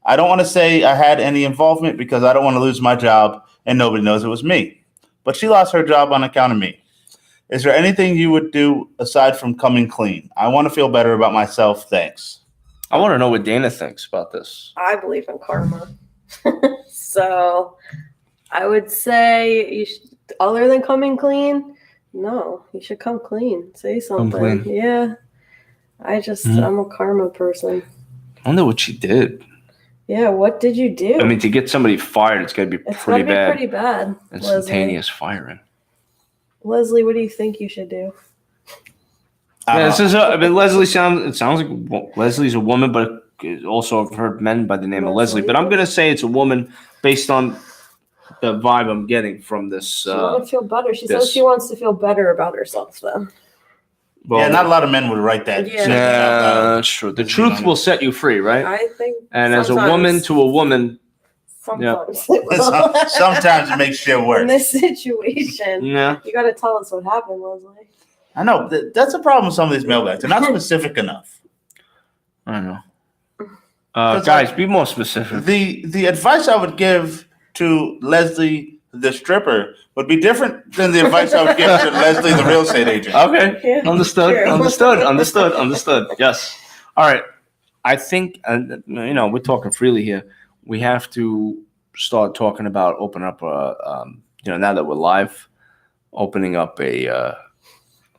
I don't want to say I had any involvement because I don't want to lose my job and nobody knows it was me. But she lost her job on account of me. Is there anything you would do aside from coming clean? I want to feel better about myself. Thanks. I want to know what Dana thinks about this. I believe in karma. So I would say you should, other than coming clean, no, you should come clean. Say something. Yeah. I'm a karma person. I wonder what she did. Yeah, what did you do? I mean, to get somebody fired, it's got to be pretty bad. Pretty bad. Instantaneous firing. Leslie, what do you think you should do? Yeah, Leslie sounds like Leslie's a woman, but also I've heard men by the name of Leslie. But I'm going to say it's a woman based on the vibe I'm getting from this. She wants to feel better. She says she wants to feel better about herself, though. Well, yeah, not a lot of men would write that. Yeah, that's true. The truth will set you free, right? I think. And as a woman to a woman, sometimes sometimes it makes shit worse. In this situation, you got to tell us what happened, Leslie. I know that's a problem with some of these mailbags. They're not specific enough. I don't know. Guys, be more specific. The advice I would give to Leslie the stripper would be different than the advice I would give to Leslie the real estate agent. Okay, yeah, understood. Yes. All right. I think we're talking freely here. We have to start talking about opening up now that we're live, opening up a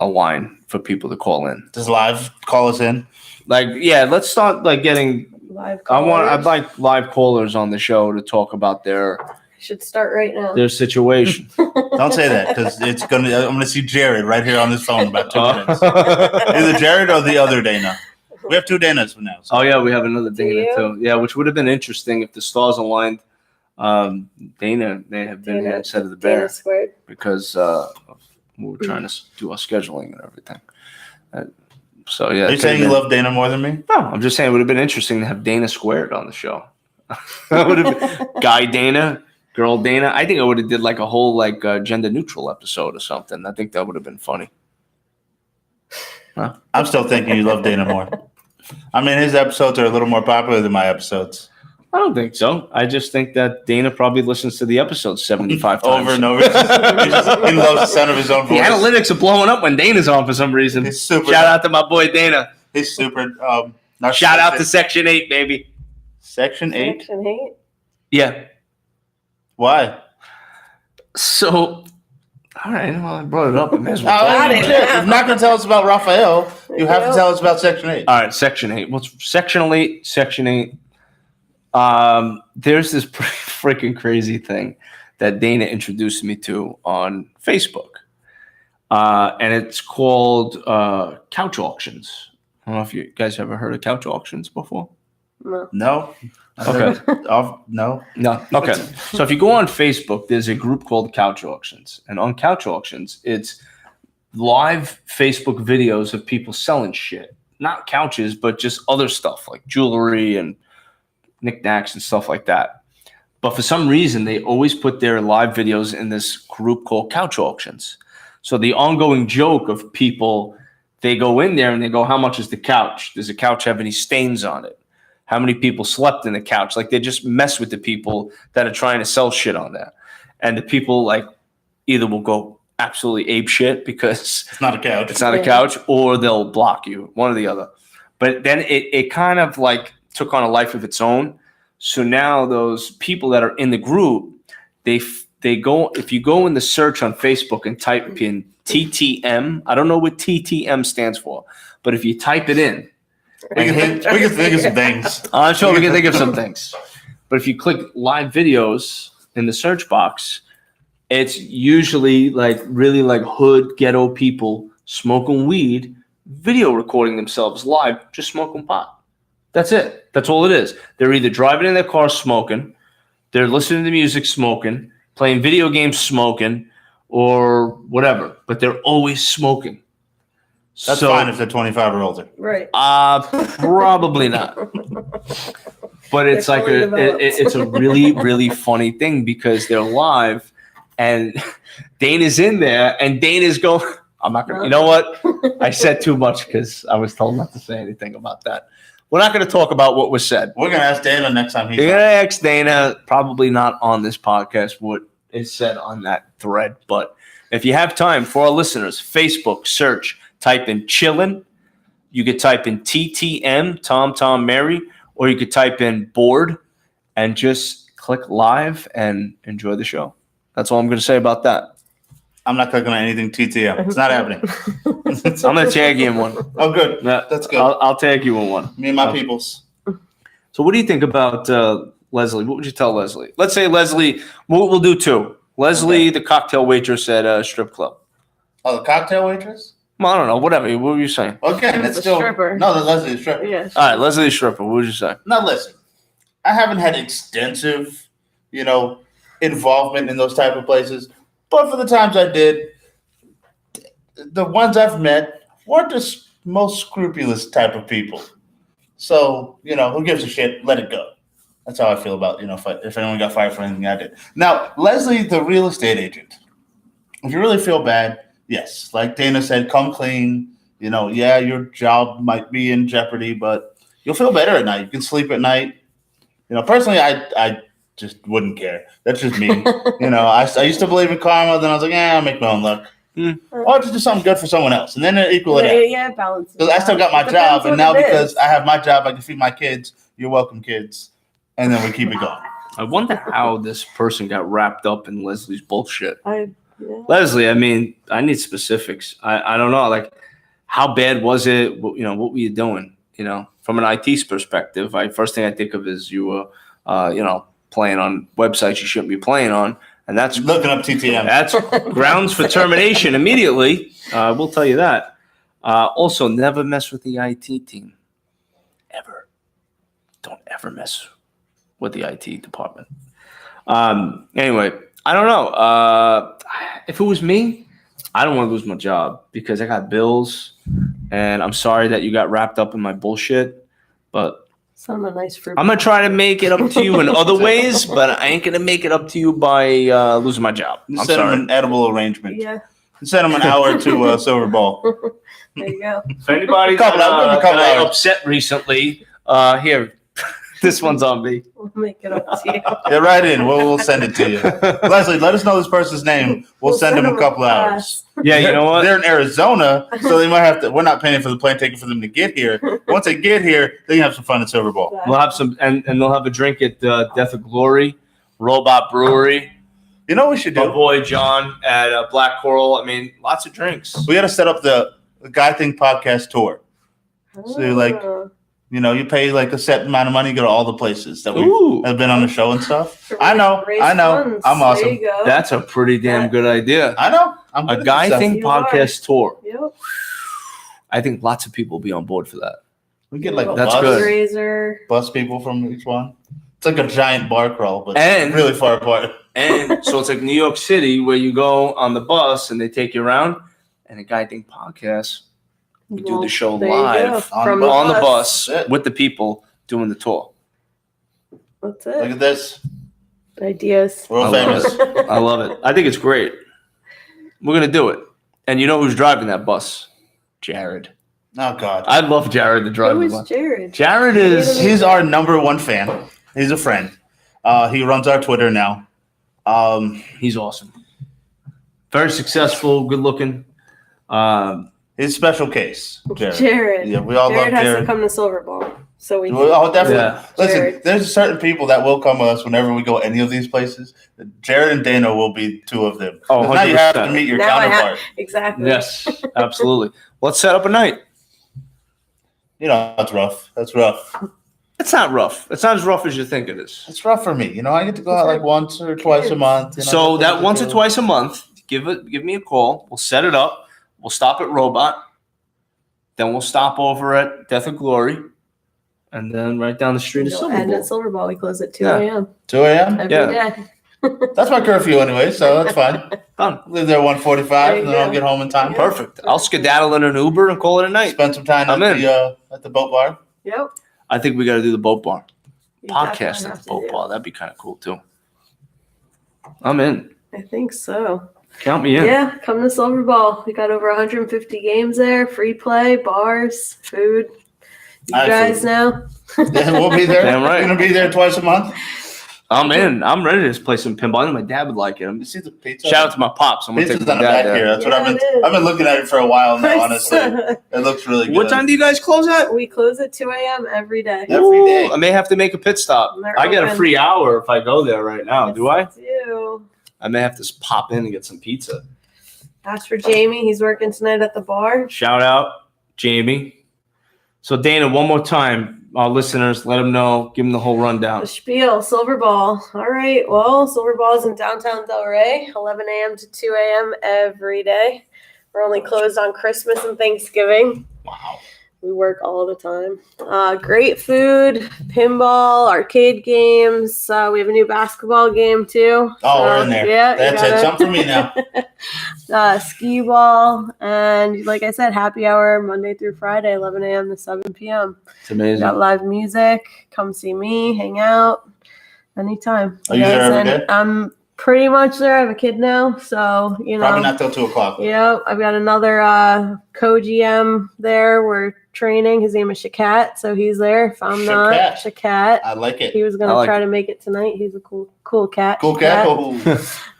line for people to call in. Does live call us in? Let's start getting live callers. I'd like live callers on the show to talk about their should start right now. Their situation. Don't say that because I'm gonna see Jared right here on this phone in about 2 minutes. Either Jared or the other Dana. We have 2 Danas for now. So. Oh yeah, we have another Dana too. Yeah, which would have been interesting if the stars aligned. Dana may have been here instead of the bear because we were trying to do our scheduling and everything. So yeah. Are you saying you love Dana more than me? No, I'm just saying it would have been interesting to have Dana squared on the show. That would have been Guy Dana. Girl Dana, I think I would have did a whole gender neutral episode or something. I think that would have been funny. Huh? I'm still thinking you love Dana more. I mean, his episodes are a little more popular than my episodes. I don't think so. I just think that Dana probably listens to the episodes 75 times. Over and over. He loves the sound of his own voice. The analytics are blowing up when Dana's on for some reason. He's super. Shout out to my boy Dana. He's super. Shout out to Section 8, baby. Section 8? Section 8? Yeah. Why? So, all right. Well, I brought it up. If you're not going to tell us about Raphael, you have to tell us about Section 8. All right, Section 8. Well, Section 8. There's this freaking crazy thing that Dana introduced me to on Facebook. And it's called couch auctions. I don't know if you guys ever heard of couch auctions before. No. Okay. No. Okay. So if you go on Facebook, there's a group called Couch Auctions. And on Couch Auctions, it's live Facebook videos of people selling shit. Not couches, but just other stuff like jewelry and knickknacks and stuff like that. But for some reason, they always put their live videos in this group called Couch Auctions. So the ongoing joke of people, they go in there and they go, how much is the couch? Does the couch have any stains on it? How many people slept in the couch? They just mess with the people that are trying to sell shit on that. And the people either will go absolutely ape shit because it's not a couch. It's not a couch, or they'll block you, one or the other. But then it kind of took on a life of its own. So now those people that are in the group, they go, if you go in the search on Facebook and type in TTM, I don't know what TTM stands for, but if you type it in, we can think of some things. I'm sure we can think of some things. But if you click live videos in the search box, it's usually really hood ghetto people smoking weed, video recording themselves live, just smoking pot. That's it. That's all it is. They're either driving in their car smoking, they're listening to music smoking, playing video games, smoking, or whatever. But they're always smoking. That's fine if they're 25 or older. Right. Probably not. But it's like it's a really, really funny thing because they're live, and Dana's in there, and Dana's going. I'm not gonna. You know what? I said too much because I was told not to say anything about that. We're not going to talk about what was said. We're going to ask Dana next time he's on. You're going to ask Dana, probably not on this podcast, what is said on that thread. But if you have time, for our listeners, Facebook, search, type in chillin'. You could type in TTM, Tom, Mary, or you could type in board and just click live and enjoy the show. That's all I'm going to say about that. I'm not clicking on anything TTM. It's not happening. I'm going to tag you in one. Oh, good. Yeah, that's good. I'll tag you in one. Me and my peoples. So what do you think about Leslie? What would you tell Leslie? Let's say Leslie, we'll do two. Leslie, the cocktail waitress at a strip club. Oh, the cocktail waitress? Well, I don't know. Whatever. What were you saying? Okay, that's still. Stripper. No, the Leslie the stripper. Yeah. All right, Leslie the stripper. What would you say? Now, listen, I haven't had extensive, involvement in those type of places. But for the times I did, the ones I've met weren't the most scrupulous type of people. So, who gives a shit? Let it go. That's how I feel about, if anyone got fired for anything I did. Now, Leslie, the real estate agent, if you really feel bad, yes, like Dana said, come clean. Your job might be in jeopardy, but you'll feel better at night. You can sleep at night. Personally, I just wouldn't care. That's just me. I used to believe in karma. Then I was like, I'll make my own luck. Or just do something good for someone else, and then equal it out. Yeah, balance. Because I still got my job, and now because I have my job, I can feed my kids. You're welcome, kids. And then we keep it going. I wonder how this person got wrapped up in Leslie's bullshit. Yeah. Leslie, I mean, I need specifics. I don't know. Like, how bad was it? What were you doing? From an IT perspective, first thing I think of is you were, playing on websites you shouldn't be playing on. And that's looking up TTM. That's grounds for termination immediately. We'll tell you that. Also, never mess with the IT team. Ever. Don't ever mess with the IT department. Anyway, I don't know. If it was me, I don't want to lose my job because I got bills, and I'm sorry that you got wrapped up in my bullshit, but I'm gonna try to make it up to you in other ways, but I ain't gonna make it up to you by losing my job. I'm send sorry. Them an edible arrangement. Yeah. Send them an hour to Silver Ball. There you go. If anybody got upset recently, here, this one's on me. We'll make it up to you. Yeah, right in. We'll send it to you. Leslie, let us know this person's name. We'll send them a couple hours. Yeah, you know what? They're in Arizona, so they might have to. We're not paying for the plane ticket for them to get here. Once they get here, they can have some fun at Silver Ball. We'll have some, and they'll have a drink at Death of Glory, Robot Brewery. You know what we should do? My boy John at Black Coral. I mean, lots of drinks. We got to set up the Guy Thing podcast tour. So you pay like a set amount of money, go to all the places that we have been on the show and stuff. I know. Funds. I'm awesome. That's a pretty damn good idea. I know. A Guy Thing podcast tour. Yep. I think lots of people will be on board for that. We get like that's good. Bus people from each one. It's like a giant bar crawl, but and, really far apart. And so it's like New York City where you go on the bus and they take you around, and a Guy Thing podcast. We do the show live on the bus with the people doing the tour. That's it. Look at this. Ideas. World famous. I love it. I think it's great. We're going to do it. And you know who's driving that bus? Jared. Oh, God. I'd love Jared to drive the bus. Who is Jared? Jared is... He's our number one fan. He's a friend. He runs our Twitter now. He's awesome. Very successful, good looking. His special case, Jared. Yeah, we all Jared love Jared. has to come to Silver Ball, so we. Oh, definitely. Yeah. Listen, Jared. there's certain people that will come with us whenever we go any of these places. Jared and Dana will be two of them. Oh, now you have to meet your counterpart. Exactly. Yes, absolutely. Let's set up a night. That's rough. That's rough. It's not rough. It's not as rough as you think it is. It's rough for me. I get to go out like once or twice a month. So that once or twice a month, give me a call. We'll set it up. We'll stop at Robot. Then we'll stop over at Death of Glory. And then right down the street is Silver Ball. And at Silver Ball, we close at 2 a.m. 2 a.m.? Every day. That's my curfew anyway, so that's fine. Done. Live there 1:45, and then I'll get home in time. Yeah. Perfect. I'll skedaddle in an Uber and call it a night. Spend some time at the boat bar. Yep. I think we got to do the boat bar. You Podcast definitely at have the to boat do. bar. That'd be kind of cool too. I'm in. I think so. Count me in. Yeah, come to Silver Ball. We got over 150 games there, free play, bars, food. You guys know. Yeah, we'll be there. Damn right. We're gonna be there twice a month. I'm in. I'm ready to just play some pinball. I think my dad would like it. You see the pizza? Shout out to my pops. I'm gonna take Pizza's my on the dad back there. here. That's what Yeah, I've been looking at it for a while now. Honestly, it looks really good. What time do you guys close at? We close at 2 a.m. every day. Every day. Ooh, I may have to make a pit stop. They're I get a open. free hour if I go there right now. Yes, Do I? do. I may have to pop in and get some pizza. Ask for Jamie. He's working tonight at the bar. Shout out, Jamie. So Dana, one more time, our listeners, let them know, give them the whole rundown. The spiel, Silver Ball. All right. Well, Silver Ball is in downtown Delray, 11 a.m. to 2 a.m. every day. We're only closed on Christmas and Thanksgiving. Wow. We work all the time. Great food, pinball, arcade games. We have a new basketball game too. Oh, we're in there. Yeah, That's it. Something for me now. Skee ball, and like I said, happy hour Monday through Friday, 11 a.m. to 7 p.m. It's We amazing. got live music. Come see me, hang out anytime. Are you there every day? I'm pretty much there. I have a kid now, so Probably not till 2:00. Yeah, I've got another co-GM there. We're training. His name is Shakat, so he's there. If I'm not, Shakat. I like it. He was gonna try to make it tonight. He's a cool cat. Cool cat.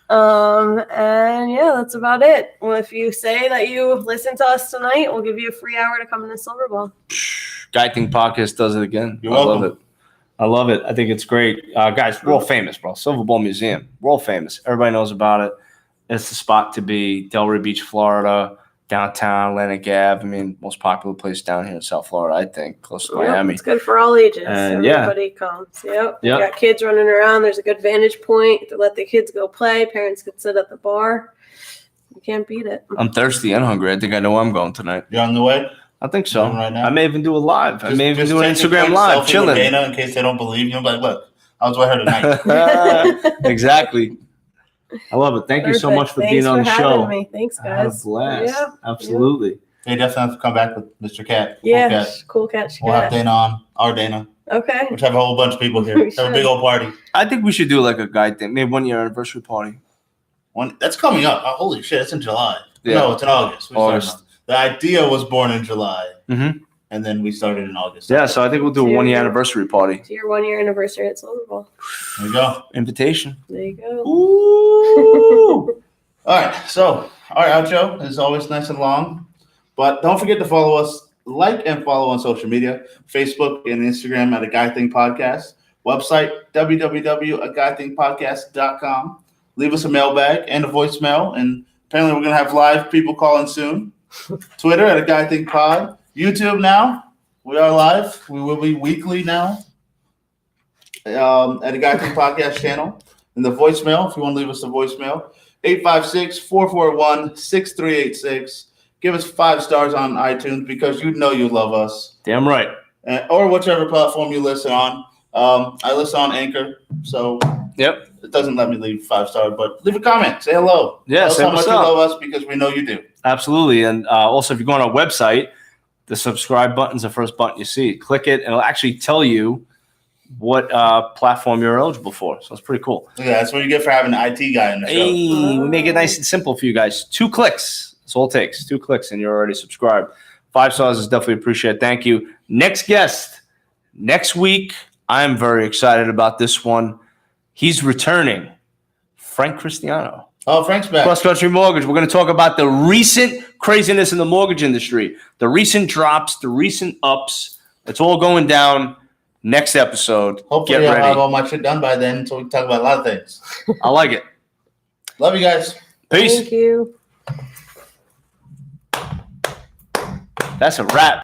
And yeah, that's about it. Well, if you say that you listen to us tonight, we'll give you a free hour to come in the Silver Ball. Guy Think Podcast does it again. You're I welcome. love it. I love it. I think it's great. Guys, world famous, bro. Silver Ball Museum. World famous. Everybody knows about it. It's the spot to be. Delray Beach, Florida. Downtown, Atlantic Ave. I mean, most popular place down here in South Florida, I think. Close to Miami. It's good for all ages. And, Everybody comes. Yep. Yep. You got kids running around. There's a good vantage point to let the kids go play. Parents could sit at the bar. You can't beat it. I'm thirsty and hungry. I think I know where I'm going tonight. You're on the way? I think so. Going right now? I may even do a live. I may even Just do an take a Instagram quick live, selfie with chilling. Dana, in case they don't believe you. I'm like, look, I was with her tonight. Exactly. I love it. Thank you so much for being on the show. Me. Thanks, I had a guys. blast. Yeah. Absolutely. They definitely have to come back with Mr. Cat. Yeah. Cool cat. We'll have Dana on, our Dana. Okay. We'll have a whole bunch of people here. We Have a should. big old party. I think we should do like a guy thing. Maybe 1 year anniversary party. That's coming up. Oh, holy shit, it's in July. Yeah. No, it's in August. August. The idea was born in July, Mm-hmm. and then we started in August. Yeah, so I think we'll do a 1 year anniversary party. To your 1 year anniversary at Silver Ball. There we go. Invitation. There you go. Ooh. All right, so our outro is always nice and long, but don't forget to follow us, like and follow on social media, Facebook and Instagram at A Guy Thing Podcast, website www.aguythingpodcast.com. Leave us a mailbag and a voicemail, and apparently we're going to have live people calling soon. Twitter at A Guy Thing Pod. YouTube now. We are live. We will be weekly now at A Guy Thing Podcast channel. And the voicemail, if you want to leave us a voicemail, 856-441-6386. Give us 5 stars on iTunes because you know you love us. Damn right. Or whichever platform you listen on. I listen on Anchor, so Yep. it doesn't let me leave 5 stars, but leave a comment. Say hello. Yeah, Tell us say how much what's you up. love us because we know you do. Absolutely. And also, if you go on our website, the subscribe button's the first button you see. Click it, and it'll actually tell you what platform you're eligible for. So it's pretty cool. Yeah, that's what you get for having an IT guy in the show. Hey, we make it nice and simple for you guys. 2 clicks. That's all it takes. 2 clicks, and you're already subscribed. 5 stars is definitely appreciated. Thank you. Next guest, next week. I'm very excited about this one. He's returning. Frank Cristiano. Oh, Frank's back. Cross Country Mortgage. We're going to talk about the recent craziness in the mortgage industry, the recent drops, the recent ups. It's all going down. Next episode. Hopefully Get I'll ready. have all my shit done by then so we can talk about a lot of things. I like it. Love you guys. Peace. Thank you. That's a wrap.